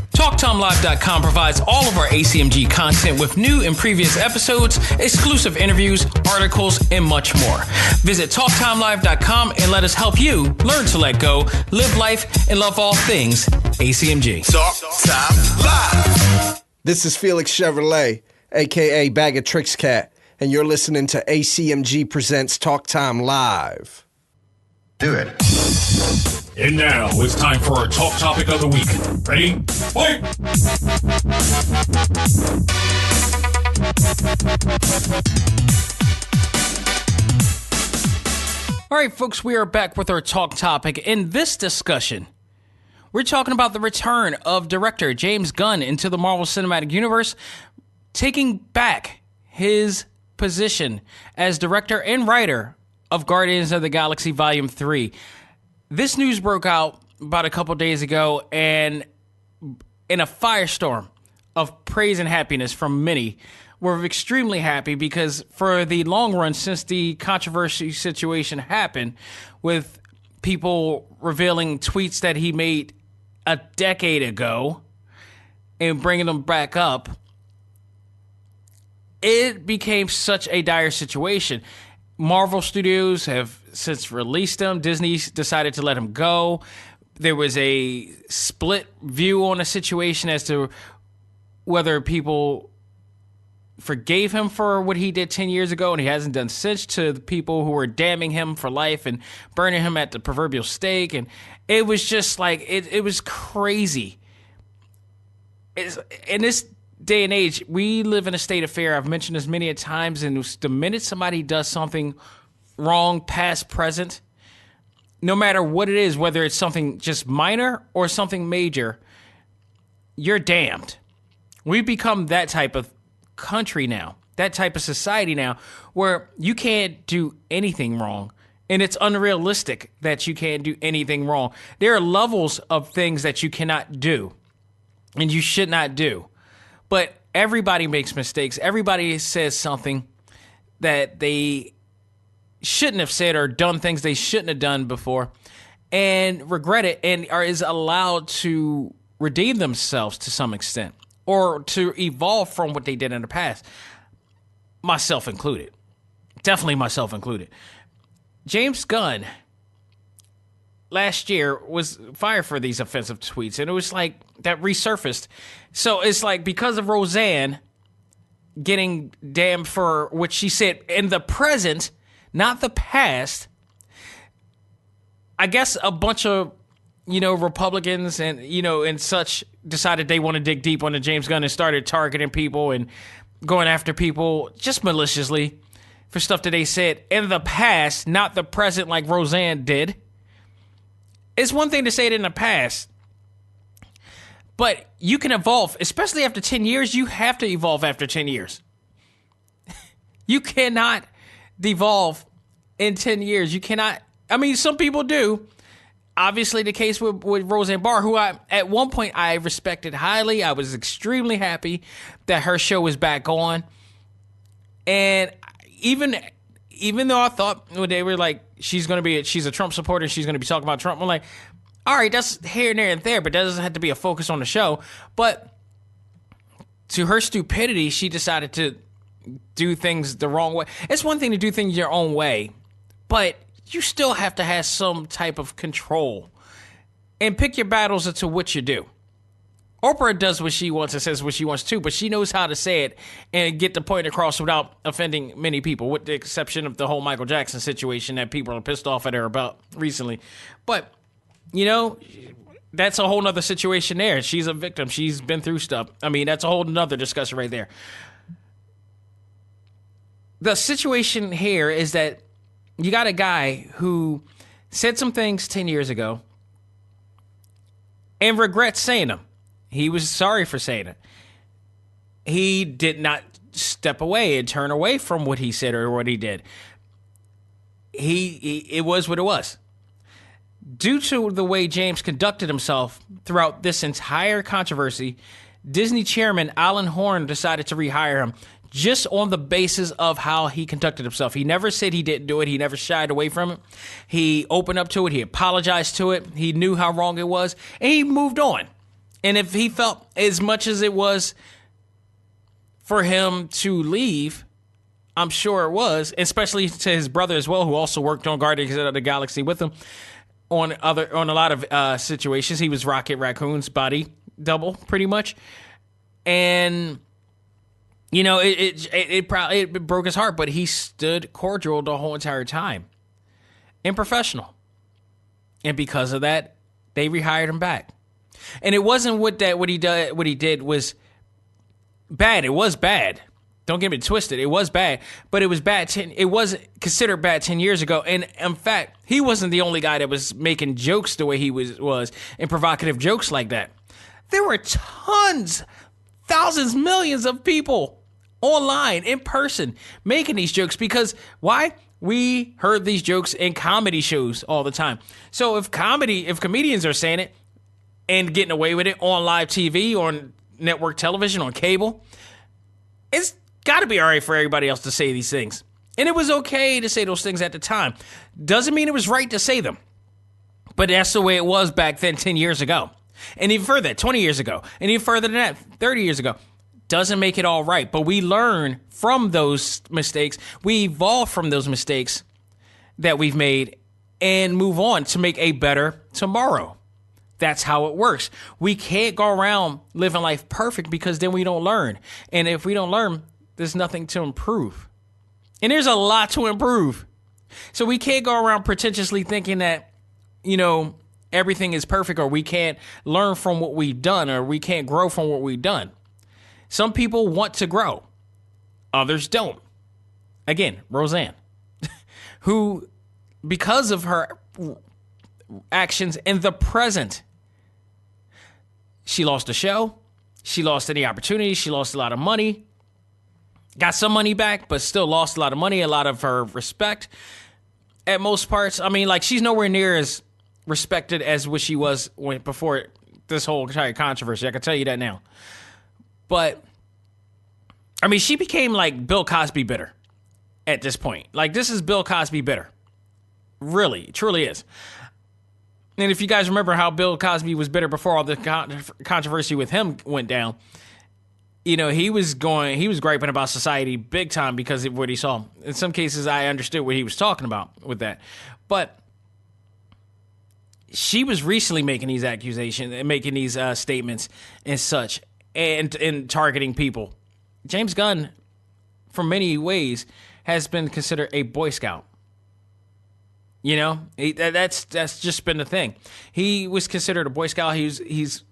TalkTimeLive.com provides all of our ACMG content with new and previous episodes, exclusive interviews, articles, and much more. Visit TalkTimeLive.com and let us help you learn to let go, live life, and love all things ACMG. Talk Time Live. This is Felix Chevrolet, a.k.a. Bag of Tricks Cat, and you're listening to ACMG Presents Talk Time Live. Do it. And now it's time for our talk topic of the week. Ready? Fight! All right, folks, we are back with our talk topic. In this discussion, we're talking about the return of director James Gunn into the Marvel Cinematic Universe, taking back his position as director and writer of Guardians of the Galaxy Volume 3. This news broke out about a couple days ago, and in a firestorm of praise and happiness from many, we're extremely happy because for the long run, since the controversy situation happened with people revealing tweets that he made a decade ago and bringing them back up, it became such a dire situation. Marvel Studios have since released him. Disney decided to let him go. there was a split view on a situation as to whether people forgave him for what he did 10 years ago and he hasn't done since, to the people who were damning him for life and burning him at the proverbial stake. And it was just like, it was crazy. In this day and age, we live in a state of fear. I've mentioned this many a times, and the minute somebody does something wrong, past, present, no matter what it is, whether it's something just minor or something major, you're damned. We've become that type of country now, that type of society now, where you can't do anything wrong. And it's unrealistic that you can't do anything wrong. There are levels of things that you cannot do and you should not do. But everybody makes mistakes. Everybody says something that they shouldn't have said or done things they shouldn't have done before and regret it and is allowed to redeem themselves to some extent or to evolve from what they did in the past. Myself included. Definitely myself included. James Gunn last year was fired for these offensive tweets, and it was like that resurfaced. So it's like because of Roseanne getting damned for what she said in the present, not the past, I guess a bunch of, Republicans and, and such decided they want to dig deep on the James Gunn and started targeting people and going after people just maliciously for stuff that they said in the past, not the present like Roseanne did. It's one thing to say it in the past, but you can evolve, especially after 10 years. You have to evolve after 10 years. You cannot devolve in 10 years. You cannot. I mean, some people do. Obviously, the case with Roseanne Barr, who at one point I respected highly. I was extremely happy that her show was back on. And even though I thought when they were like, she's a Trump supporter, she's going to be talking about Trump, I'm like, all right, that's here and there and there, but that doesn't have to be a focus on the show. But to her stupidity, she decided to do things the wrong way. It's one thing to do things your own way, but you still have to have some type of control and pick your battles into what you do. Oprah does what she wants and says what she wants to, but she knows how to say it and get the point across without offending many people, with the exception of the whole Michael Jackson situation that people are pissed off at her about recently. But, that's a whole nother situation there. She's a victim. She's been through stuff. I mean, that's a whole nother discussion right there. The situation here is that you got a guy who said some things 10 years ago and regrets saying them. He was sorry for saying it. He did not step away and turn away from what he said or what he did. It was what it was. Due to the way James conducted himself throughout this entire controversy, Disney chairman Alan Horn decided to rehire him just on the basis of how he conducted himself. He never said he didn't do it. He never shied away from it. He opened up to it. He apologized to it. He knew how wrong it was, and he moved on. And if he felt as much as it was for him to leave, I'm sure it was, especially to his brother as well, who also worked on Guardians of the Galaxy with him on a lot of situations. He was Rocket Raccoon's body double, pretty much. And it probably broke his heart, but he stood cordial the whole entire time and professional. And because of that, they rehired him back. And it wasn't what he did was bad. It was bad. Don't get me twisted. It was bad, but it was bad. It was considered bad 10 years ago. And in fact, he wasn't the only guy that was making jokes the way he was and provocative jokes like that. There were tons, thousands, millions of people online, in person, making these jokes because why? We heard these jokes in comedy shows all the time. So if comedians are saying it and getting away with it on live TV, on network television, on cable, it's got to be all right for everybody else to say these things. And it was okay to say those things at the time. Doesn't mean it was right to say them. But that's the way it was back then 10 years ago. And even further, 20 years ago. And even further than that, 30 years ago. Doesn't make it all right. But we learn from those mistakes. We evolve from those mistakes that we've made and move on to make a better tomorrow. That's how it works. We can't go around living life perfect because then we don't learn. And if we don't learn, there's nothing to improve. And there's a lot to improve. So we can't go around pretentiously thinking that, everything is perfect, or we can't learn from what we've done, or we can't grow from what we've done. Some people want to grow. Others don't. Again, Roseanne, who, because of her actions in the present, she lost the show. She lost any opportunities. She lost a lot of money. Got some money back, but still lost a lot of money, a lot of her respect at most parts. I mean, like, she's nowhere near as respected as what she was before this whole entire controversy. I can tell you that now. But, I mean, she became like Bill Cosby bitter at this point. Like, this is Bill Cosby bitter. Really, truly is. And if you guys remember how Bill Cosby was bitter before all the controversy with him went down, he was griping about society big time because of what he saw. In some cases, I understood what he was talking about with that. But she was recently making these accusations and making these statements and such, and targeting people. James Gunn, for many ways, has been considered a Boy Scout. That's just been the thing. He was considered a Boy Scout. He's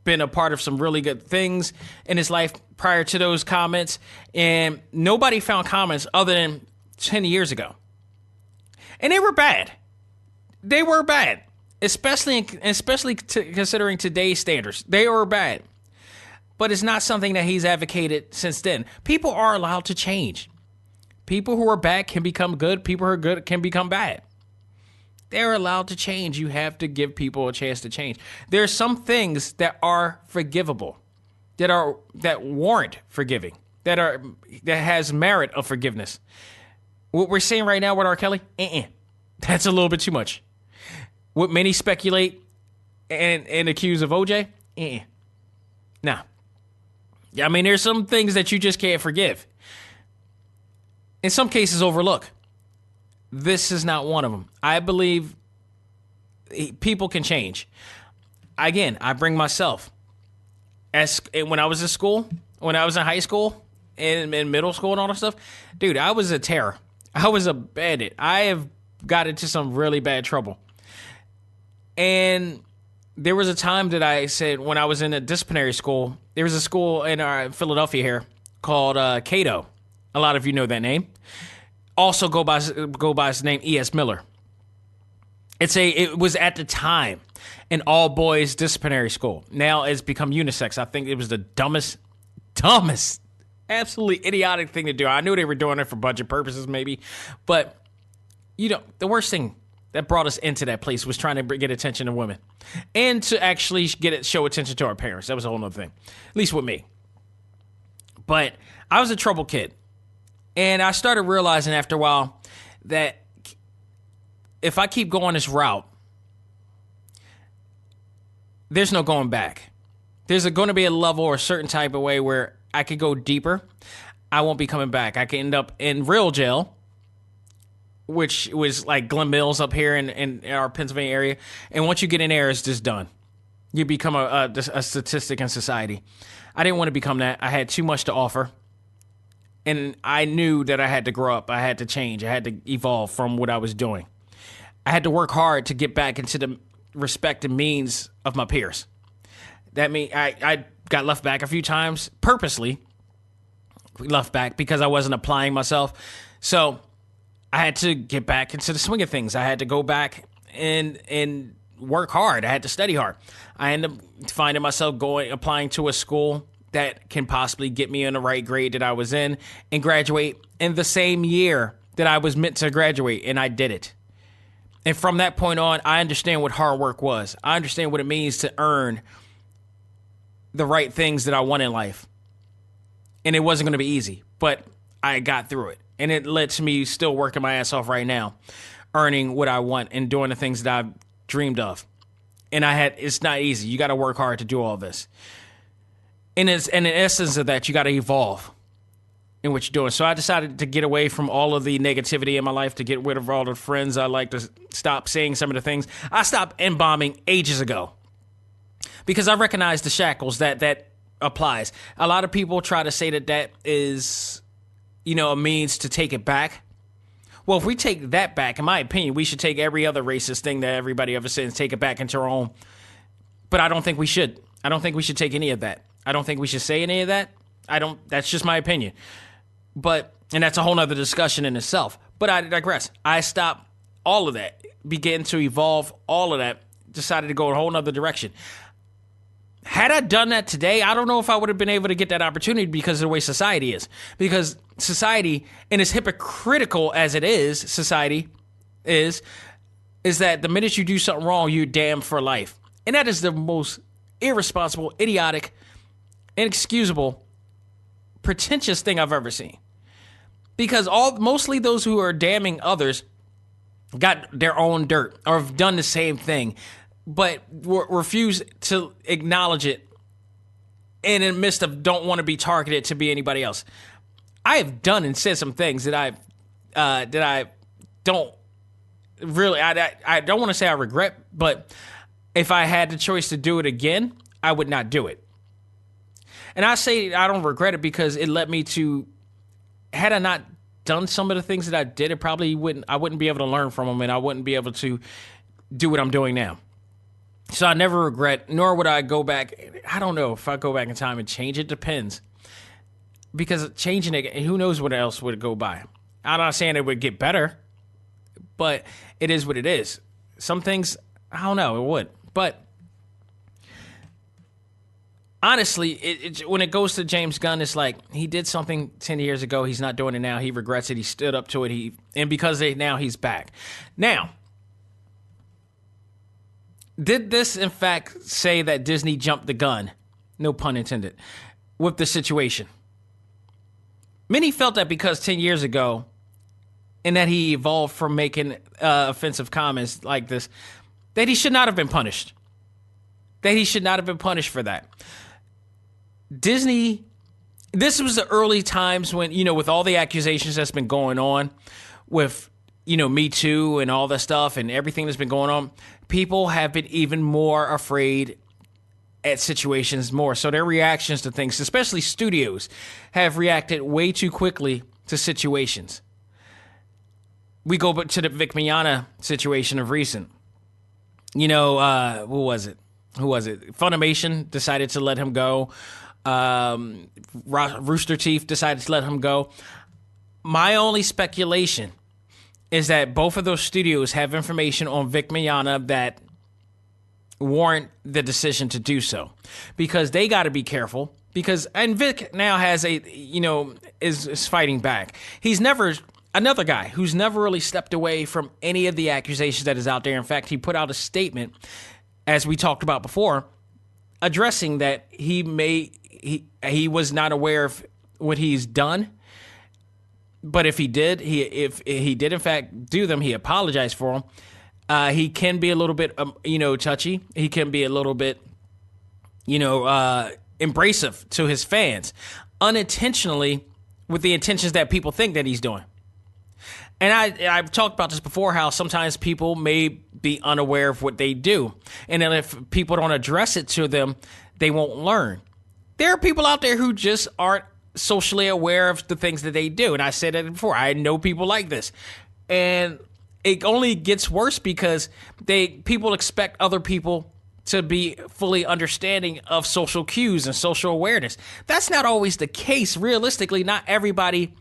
been a part of some really good things in his life prior to those comments, and nobody found comments other than 10 years ago. And they were bad. They were bad, especially considering today's standards. They were bad. But it's not something that he's advocated since then. People are allowed to change. People who are bad can become good. People who are good can become bad. They're allowed to change. You have to give people a chance to change. There are some things that are forgivable, that warrant forgiving, that has merit of forgiveness. What we're seeing right now with R. Kelly, that's a little bit too much. What many speculate and accuse of OJ, nah. I mean, there's some things that you just can't forgive. In some cases, overlook. This is not one of them. I believe people can change. Again, I bring myself. When I was in school, when I was in high school, and in middle school and all that stuff, dude, I was a terror. I was a bandit. I have got into some really bad trouble. And there was a time that I said, when I was in a disciplinary school, there was a school in Philadelphia here called Cato. A lot of you know that name. Also go by his name, E.S. Miller. It was at the time an all boys disciplinary school. Now it's become unisex. I think it was the dumbest, absolutely idiotic thing to do. I knew they were doing it for budget purposes, maybe, but the worst thing that brought us into that place was trying to get attention to women and to actually show attention to our parents. That was a whole nother thing, at least with me. But I was a trouble kid. And I started realizing after a while that if I keep going this route, there's no going back. There's going to be a level or a certain type of way where I could go deeper. I won't be coming back. I could end up in real jail, which was like Glen Mills up here in our Pennsylvania area. And once you get in there, it's just done. You become a statistic in society. I didn't want to become that. I had too much to offer. And I knew that I had to grow up. I had to change. I had to evolve from what I was doing. I had to work hard to get back into the respect and means of my peers. That means I got left back a few times, purposely left back because I wasn't applying myself. So I had to get back into the swing of things. I had to go back and work hard. I had to study hard. I ended up finding myself applying to a school that can possibly get me in the right grade that I was in and graduate in the same year that I was meant to graduate, and I did it. And from that point on, I understand what hard work was. I understand what it means to earn the right things that I want in life. And it wasn't going to be easy, but I got through it. And it led to me still working my ass off right now, earning what I want and doing the things that I've dreamed of. And it's not easy. You got to work hard to do all this. And in essence of that, you got to evolve in what you're doing. So I decided to get away from all of the negativity in my life, to get rid of all the friends I like, to stop saying some of the things. I stopped N-bombing ages ago. because I recognize the shackles that applies. A lot of people try to say that is, a means to take it back. Well, if we take that back, in my opinion, we should take every other racist thing that everybody ever said and take it back into our own. But I don't think we should. I don't think we should take any of that. I don't think we should say any of that. That's just my opinion. And that's a whole nother discussion in itself. But I digress. I stopped all of that, began to evolve all of that, decided to go a whole nother direction. Had I done that today, I don't know if I would have been able to get that opportunity because of the way society is. Because society, and as hypocritical as it is, society is that the minute you do something wrong, you're damned for life. And that is the most irresponsible, idiotic, inexcusable, pretentious thing I've ever seen. Because mostly those who are damning others got their own dirt or have done the same thing, but refuse to acknowledge it, and in the midst of don't want to be targeted to be anybody else. I have done and said some things that I don't really, I don't want to say I regret, but if I had the choice to do it again, I would not do it. And I say I don't regret it because it led me to, had I not done some of the things that I did, I wouldn't be able to learn from them, and I wouldn't be able to do what I'm doing now. So I never regret, nor would I go back. I don't know if I go back in time and change it. Depends. Because changing it, who knows what else would go by. I'm not saying it would get better, but it is what it is. Some things, I don't know, it would. But honestly, when it goes to James Gunn, it's like he did something 10 years ago. He's not doing it now. He regrets it. He stood up to it. And because now he's back. Now, did this, in fact, say that Disney jumped the gun, no pun intended, with the situation? Many felt that because 10 years ago, and that he evolved from making offensive comments like this, that he should not have been punished. That he should not have been punished for that. Disney, this was the early times when, with all the accusations that's been going on with, Me Too and all that stuff and everything that's been going on, people have been even more afraid at situations more. So their reactions to things, especially studios, have reacted way too quickly to situations. We go back to the Vic Mignogna situation of recent. Who was it? Funimation decided to let him go. Rooster Teeth decided to let him go. My only speculation is that both of those studios have information on Vic Mignogna that warrant the decision to do so, because they got to be careful. And Vic now has is fighting back. He's never another guy who's never really stepped away from any of the accusations that is out there. In fact, he put out a statement, as we talked about before, addressing that he was not aware of what he's done. But if he did, if he did in fact do them, he apologized for them. He can be a little bit, touchy. He can be a little bit, embracive to his fans, unintentionally, with the intentions that people think that he's doing. And I've talked about this before, how sometimes people may be unaware of what they do. And then if people don't address it to them, they won't learn. There are people out there who just aren't socially aware of the things that they do. And I said it before. I know people like this. And it only gets worse because people expect other people to be fully understanding of social cues and social awareness. That's not always the case. Realistically, not everybody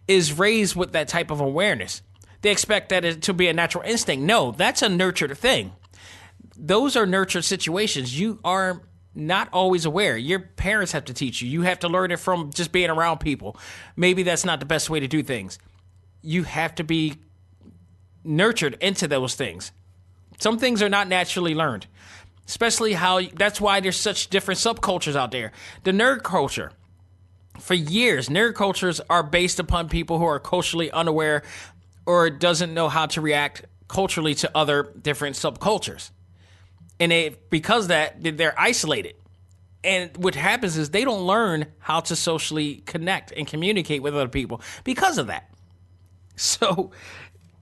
is raised with that type of awareness. They expect that to be a natural instinct. No, that's a nurtured thing. Those are nurtured situations. You are not always aware. Your parents have to teach you. You have to learn it from just being around people. Maybe that's not the best way to do things. You have to be nurtured into those things. Some things are not naturally learned, especially that's why there's such different subcultures out there. The nerd culture. For years, nerd cultures are based upon people who are culturally unaware or doesn't know how to react culturally to other different subcultures. And because they're isolated. And what happens is they don't learn how to socially connect and communicate with other people because of that. So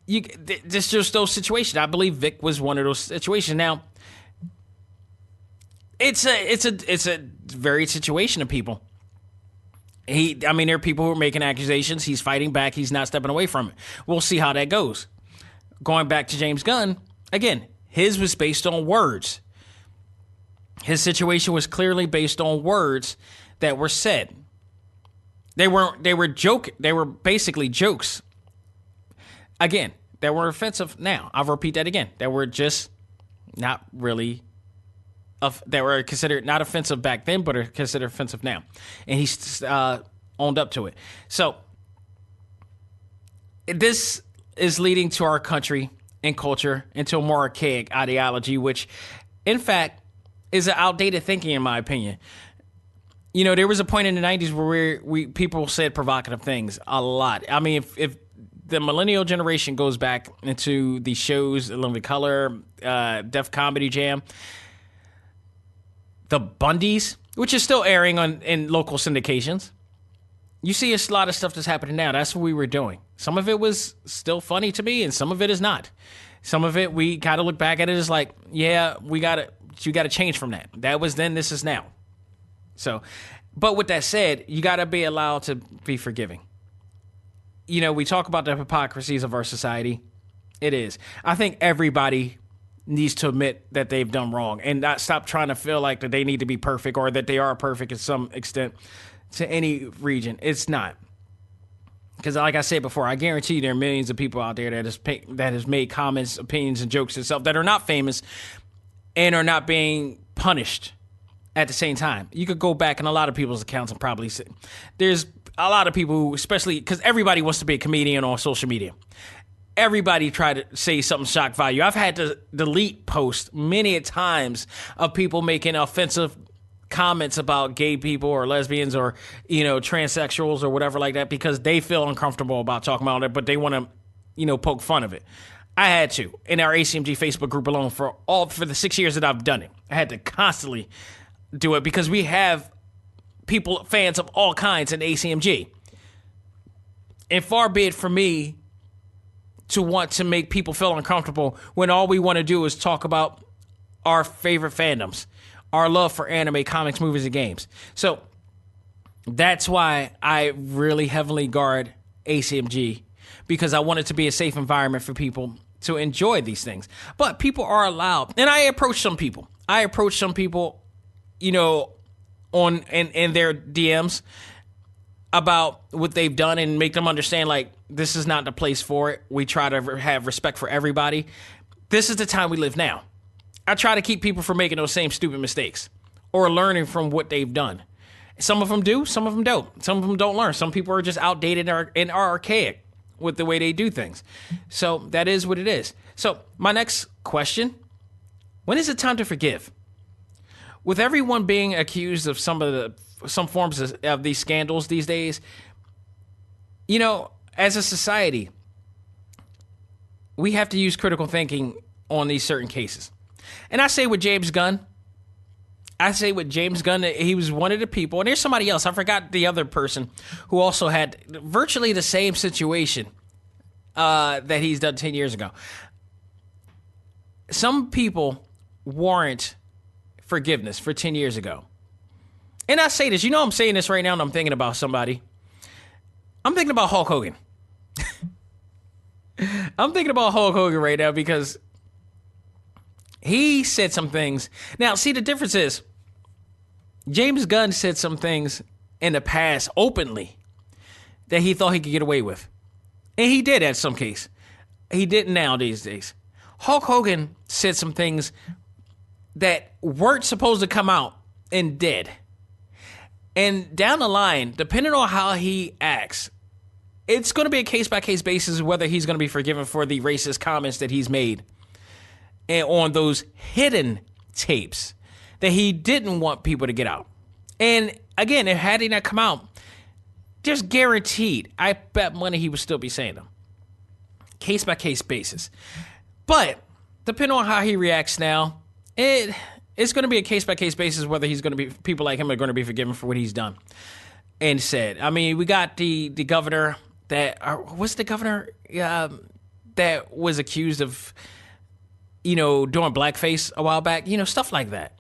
it's just those situations. I believe Vic was one of those situations. Now, It's a varied situation of people. There are people who are making accusations. He's fighting back. He's not stepping away from it. We'll see how that goes. Going back to James Gunn, again, his was based on words. His situation was clearly based on words that were said. They were basically jokes. Again, that were offensive now. I'll repeat that again. That were just not really that were considered not offensive back then, but are considered offensive now. And he's owned up to it. So this is leading to our country and culture into a more archaic ideology, which, in fact, is an outdated thinking, in my opinion. You know, there was a point in the 90s where people said provocative things a lot. I mean, if the millennial generation goes back into the shows, Living Color, Def Comedy Jam, the Bundys, which is still airing in local syndications, you see a lot of stuff that's happening now. That's what we were doing. Some of it was still funny to me, and some of it is not. Some of it, we got to look back at it as like, yeah, you got to change from that. That was then, this is now. So, but with that said, you got to be allowed to be forgiving. You know, we talk about the hypocrisies of our society. It is. I think everybody needs to admit that they've done wrong and not stop trying to feel like that they need to be perfect or that they are perfect to some extent to any region. It's not. Because like I said before, I guarantee you there are millions of people out there that has made comments, opinions, and jokes itself that are not famous and are not being punished at the same time. You could go back in a lot of people's accounts and probably see there's a lot of people who, especially because everybody wants to be a comedian on social media. Everybody try to say something shock value. I've had to delete posts many a times of people making offensive comments about gay people or lesbians or, you know, transsexuals or whatever like that because they feel uncomfortable about talking about it, but they want to, you know, poke fun of it. I had to in our A.C.M.G Facebook group alone for the 6 years that I've done it. I had to constantly do it because we have people, fans of all kinds in A.C.M.G. And far be it from me to want to make people feel uncomfortable when all we want to do is talk about our favorite fandoms, our love for anime, comics, movies, and games. So that's why I really heavily guard A.C.M.G because I want it to be a safe environment for people to enjoy these things. But people are allowed, and I approach some people, you know, in their DMs about what they've done and make them understand, like, this is not the place for it. We try to have respect for everybody. This is the time we live now. I try to keep people from making those same stupid mistakes or learning from what they've done. Some of them do, some of them don't. Some of them don't learn. Some people are just outdated and are archaic with the way they do things. So that is what it is. So my next question, when is it time to forgive? With everyone being accused of some forms of these scandals these days, you know, as a society, we have to use critical thinking on these certain cases. And I say with James Gunn, he was one of the people, and there's somebody else, I forgot the other person, who also had virtually the same situation that he's done 10 years ago. Some people warrant forgiveness for 10 years ago. And I say this, you know I'm saying this right now and I'm thinking about somebody. I'm thinking about Hulk Hogan. I'm thinking about Hulk Hogan right now because he said some things. Now, see, the difference is James Gunn said some things in the past openly that he thought he could get away with. And he did at some case. He didn't now these days. Hulk Hogan said some things that weren't supposed to come out and did. And down the line, depending on how he acts, it's going to be a case-by-case basis whether he's going to be forgiven for the racist comments that he's made and on those hidden tapes that he didn't want people to get out. And again, if had he not come out, there's guaranteed, I bet money he would still be saying them. Case-by-case basis. But depending on how he reacts now, it's going to be a case-by-case basis whether he's going to be, people like him are going to be forgiven for what he's done and said. I mean, we got the governor that, what's the governor that was accused of, you know, doing blackface a while back, you know, stuff like that.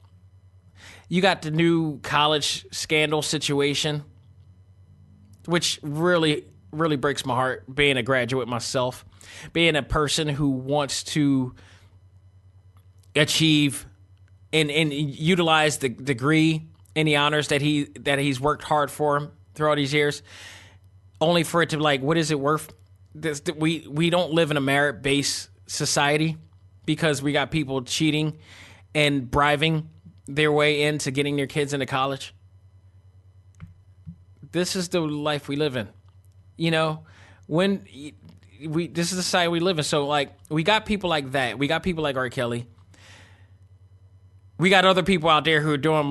You got the new college scandal situation, which really, really breaks my heart, being a graduate myself, being a person who wants to achieve and utilize the degree and the honors that he's worked hard for through all these years, only for it to what is it worth? We don't live in a merit-based society because we got people cheating and bribing their way into getting their kids into college. This is the life we live in. This is the society we live in. So, we got people like that. We got people like R. Kelly. We got other people out there who are doing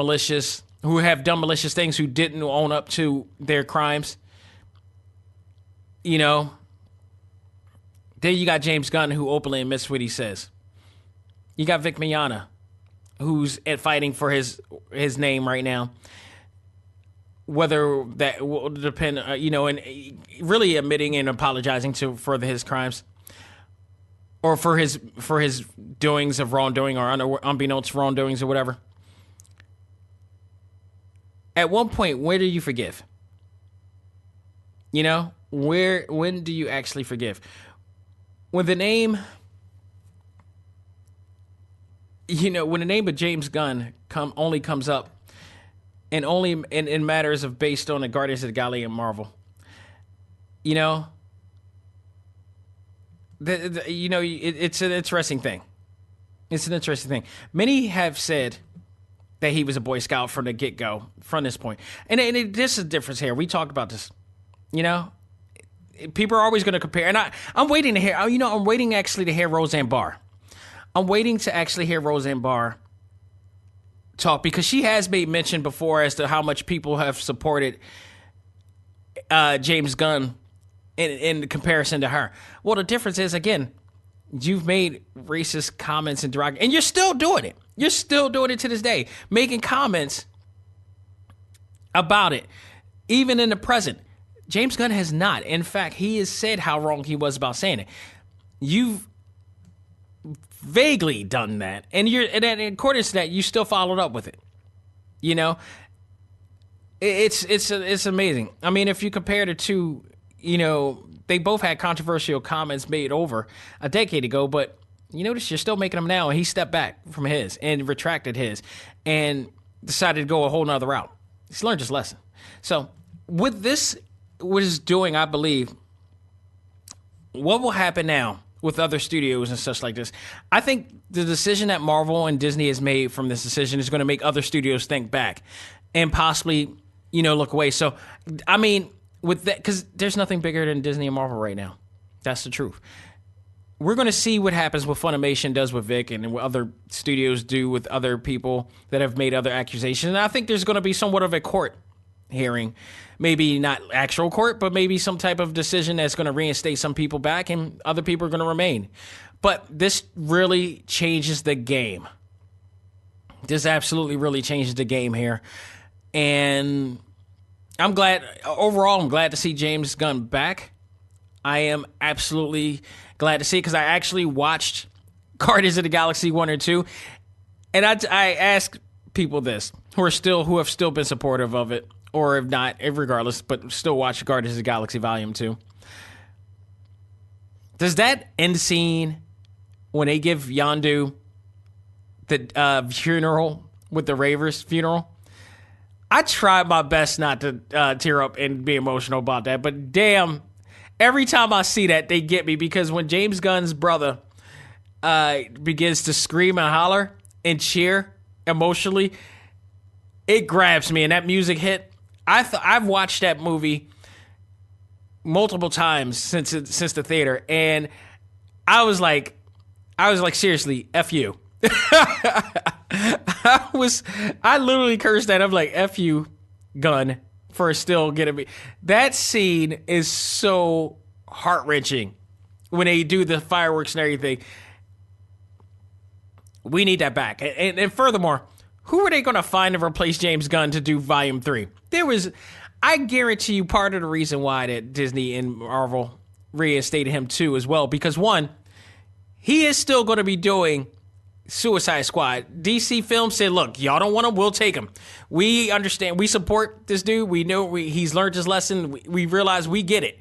who have done malicious things, who didn't own up to their crimes. Then you got James Gunn, who openly admits what he says. You got Vic Mignogna, who's fighting for his name right now. Whether that will depend, and really admitting and apologizing for his crimes, or for his doings of wrongdoing or unbeknownst wrongdoings or whatever. At one point, where do you forgive? When do you actually forgive? When the name of James Gunn only comes up, and only in matters of based on the Guardians of the Galaxy and Marvel, it's an interesting thing. It's an interesting thing. Many have said that he was a Boy Scout from the get-go, from this point, and this is the difference here. We talked about this. People are always going to compare, and I'm waiting to hear. I'm waiting actually to hear Roseanne Barr. I'm waiting to actually hear Roseanne Barr talk, because she has made mention before as to how much people have supported James Gunn in comparison to her. Well, the difference is, again, you've made racist comments and derogatory, and you're still doing it. You're still doing it to this day, making comments about it, even in the present. James Gunn has not. In fact, he has said how wrong he was about saying it. You've vaguely done that, and in accordance to that, you still followed up with it. It's amazing. I mean, if you compare the two, they both had controversial comments made over a decade ago, but you notice you're still making them now, and he stepped back from his and retracted his and decided to go a whole nother route. He's learned his lesson. So with this, what it's doing, I believe, what will happen now with other studios and such like this, I think the decision that Marvel and Disney has made from this decision is going to make other studios think back and possibly, look away. So, I mean, with that, because there's nothing bigger than Disney and Marvel right now. That's the truth. We're going to see what happens, what Funimation does with Vic and what other studios do with other people that have made other accusations. And I think there's going to be somewhat of a court hearing. Maybe not actual court, but maybe some type of decision that's going to reinstate some people back and other people are going to remain. But this really changes the game. This absolutely really changes the game here. And I'm glad to see James Gunn back. I am absolutely glad to see it, because I actually watched Guardians of the Galaxy 1 or 2. And I ask people this, who have still been supportive of it, or if not, regardless, but still watch Guardians of the Galaxy Volume 2. Does that end scene when they give Yondu the funeral with the Ravers funeral? I tried my best not to tear up and be emotional about that, but damn, every time I see that, they get me, because when James Gunn's brother begins to scream and holler and cheer emotionally, it grabs me, and that music hit. I've watched that movie multiple times since the theater, and I was like, seriously, F you. I literally cursed that. I'm like, F you, Gunn, for still getting me. That scene is so heart-wrenching when they do the fireworks and everything. We need that back. And furthermore, who are they going to find to replace James Gunn to do Volume 3? I guarantee you, part of the reason why that Disney and Marvel reinstated him too as well, because one, he is still going to be doing Suicide Squad. DC Films said, look, y'all don't want him, we'll take him. We understand. We support this dude. We know he's learned his lesson. We realize we get it.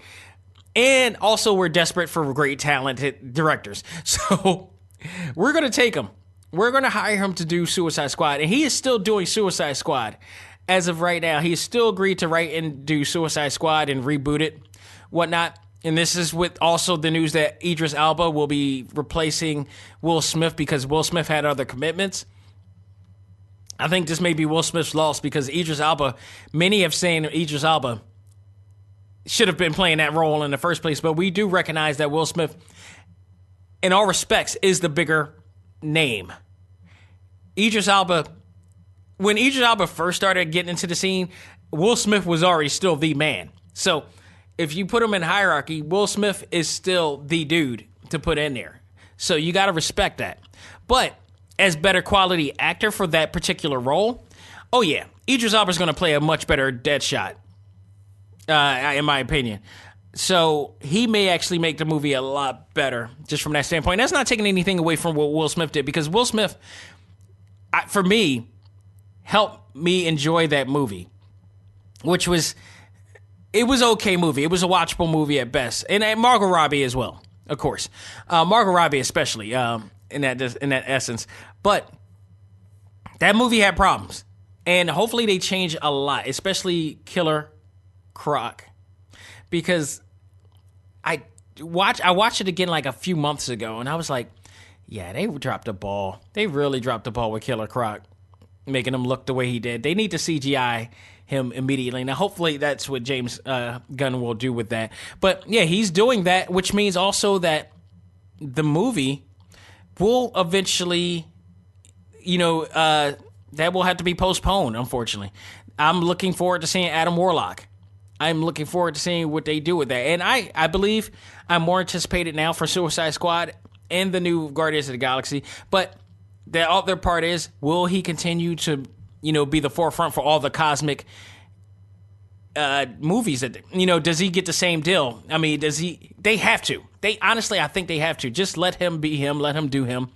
And also, we're desperate for great, talented directors. So we're going to take him. We're going to hire him to do Suicide Squad. And he is still doing Suicide Squad as of right now. He's still agreed to write and do Suicide Squad and reboot it, whatnot. And this is with also the news that Idris Elba will be replacing Will Smith because Will Smith had other commitments. I think this may be Will Smith's loss because Idris Elba, many have saying Idris Elba should have been playing that role in the first place. But we do recognize that Will Smith, in all respects, is the bigger name. Idris Elba, when Idris Elba first started getting into the scene, Will Smith was already still the man. So if you put him in hierarchy, Will Smith is still the dude to put in there. So you got to respect that. But as better quality actor for that particular role, oh yeah, Idris Elba is going to play a much better Deadshot, in my opinion. So he may actually make the movie a lot better just from that standpoint. That's not taking anything away from what Will Smith did, because Will Smith, for me, helped me enjoy that movie, which was, it was an okay movie. It was a watchable movie at best. And Margot Robbie as well, of course. Margot Robbie especially, in that essence. But that movie had problems. And hopefully they change a lot, especially Killer Croc. Because I watched it again like a few months ago, and I was like, yeah, they dropped the ball. They really dropped the ball with Killer Croc, making him look the way he did. They need to CGI him immediately. Now, hopefully that's what James Gunn will do with that. But yeah, he's doing that, which means also that the movie will eventually, that will have to be postponed, unfortunately. I'm looking forward to seeing Adam Warlock. I'm looking forward to seeing what they do with that. And I believe I'm more anticipated now for Suicide Squad and the new Guardians of the Galaxy. But the other part is, will he continue to, be the forefront for all the cosmic movies? Does he get the same deal? I mean, they have to. I think they have to. Just let him be him. Let him do him.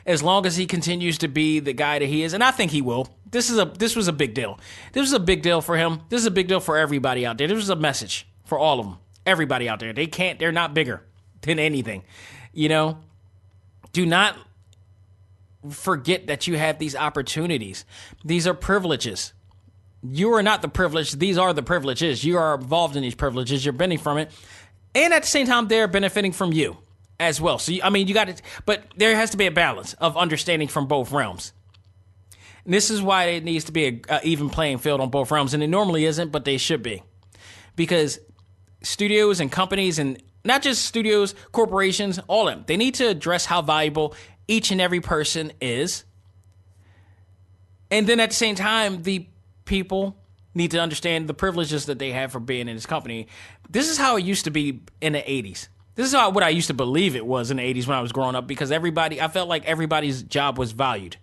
As long as he continues to be the guy that he is. And I think he will. This was a big deal. This was a big deal for him. This is a big deal for everybody out there. This was a message for all of them. Everybody out there. They're not bigger than anything. Do not forget that you have these opportunities. These are privileges. You are not the privileged. These are the privileges. You are involved in these privileges. You're benefiting from it. And at the same time, they're benefiting from you as well. So, you got it. But there has to be a balance of understanding from both realms. And this is why it needs to be an even playing field on both realms. And it normally isn't, but they should be. Because studios and companies, and not just studios, corporations, all of them, they need to address how valuable each and every person is. And then at the same time, the people need to understand the privileges that they have for being in this company. This is how it used to be in the 80s. This is what I used to believe it was in the 80s when I was growing up, because I felt like everybody's job was valued.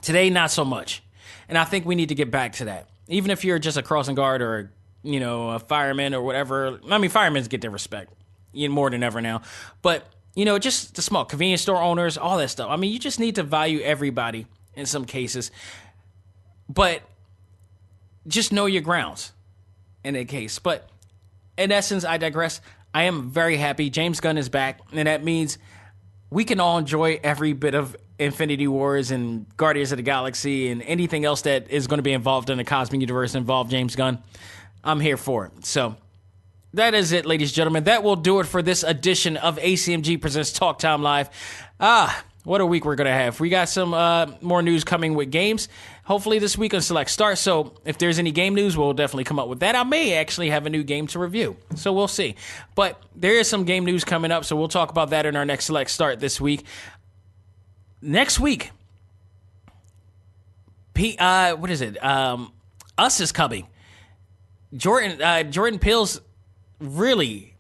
Today, not so much. And I think we need to get back to that. Even if you're just a crossing guard or, a fireman or whatever. I mean, firemen get their respect more than ever now. But, just the small convenience store owners, all that stuff. I mean, you just need to value everybody in some cases. But just know your grounds in that case. But in essence, I digress. I am very happy James Gunn is back. And that means we can all enjoy every bit of Infinity Wars and Guardians of the Galaxy and anything else that is going to be involved in the cosmic universe involve James Gunn. I'm here for it. So that is it, ladies and gentlemen. That will do it for this edition of A.C.M.G. Presents Talk Time Live. What a week we're going to have. We got some more news coming with games, hopefully this week on Select Start. So if there's any game news, we'll definitely come up with that. I may actually have a new game to review, so we'll see. But there is some game news coming up, so we'll talk about that in our next Select Start this week. Next week, what is it? Us is coming. Jordan Peele's really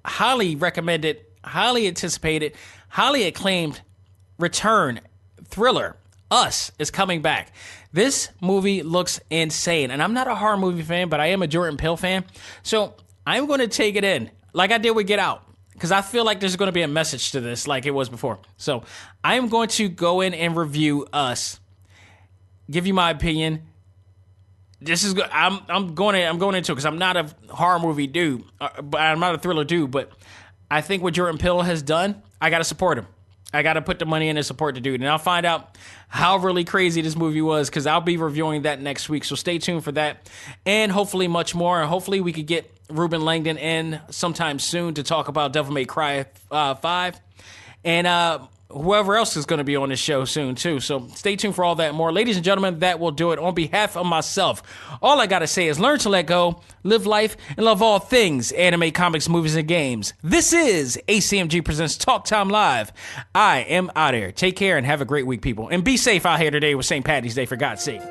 highly recommended, highly anticipated, highly acclaimed return thriller, Us, is coming back. This movie looks insane. And I'm not a horror movie fan, but I am a Jordan Peele fan. So I'm going to take it in like I did with Get Out. because I feel like there's going to be a message to this like it was before. So I am going to go in and review Us, give you my opinion. This is good. I'm going into it because I'm not a horror movie dude, but I'm not a thriller dude. But I think what Jordan Peele has done, I got to support him. I got to put the money in and support the dude. And I'll find out how really crazy this movie was because I'll be reviewing that next week. So stay tuned for that. And hopefully much more. And hopefully we could get Ruben Langdon in sometime soon to talk about Devil May Cry 5. And whoever else is going to be on this show soon, too. So stay tuned for all that and more. Ladies and gentlemen, that will do it. On behalf of myself, all I got to say is learn to let go, live life, and love all things anime, comics, movies, and games. This is A.C.M.G. Presents Talk Time Live. I am out here. Take care and have a great week, people. And be safe out here today with St. Patty's Day, for God's sake.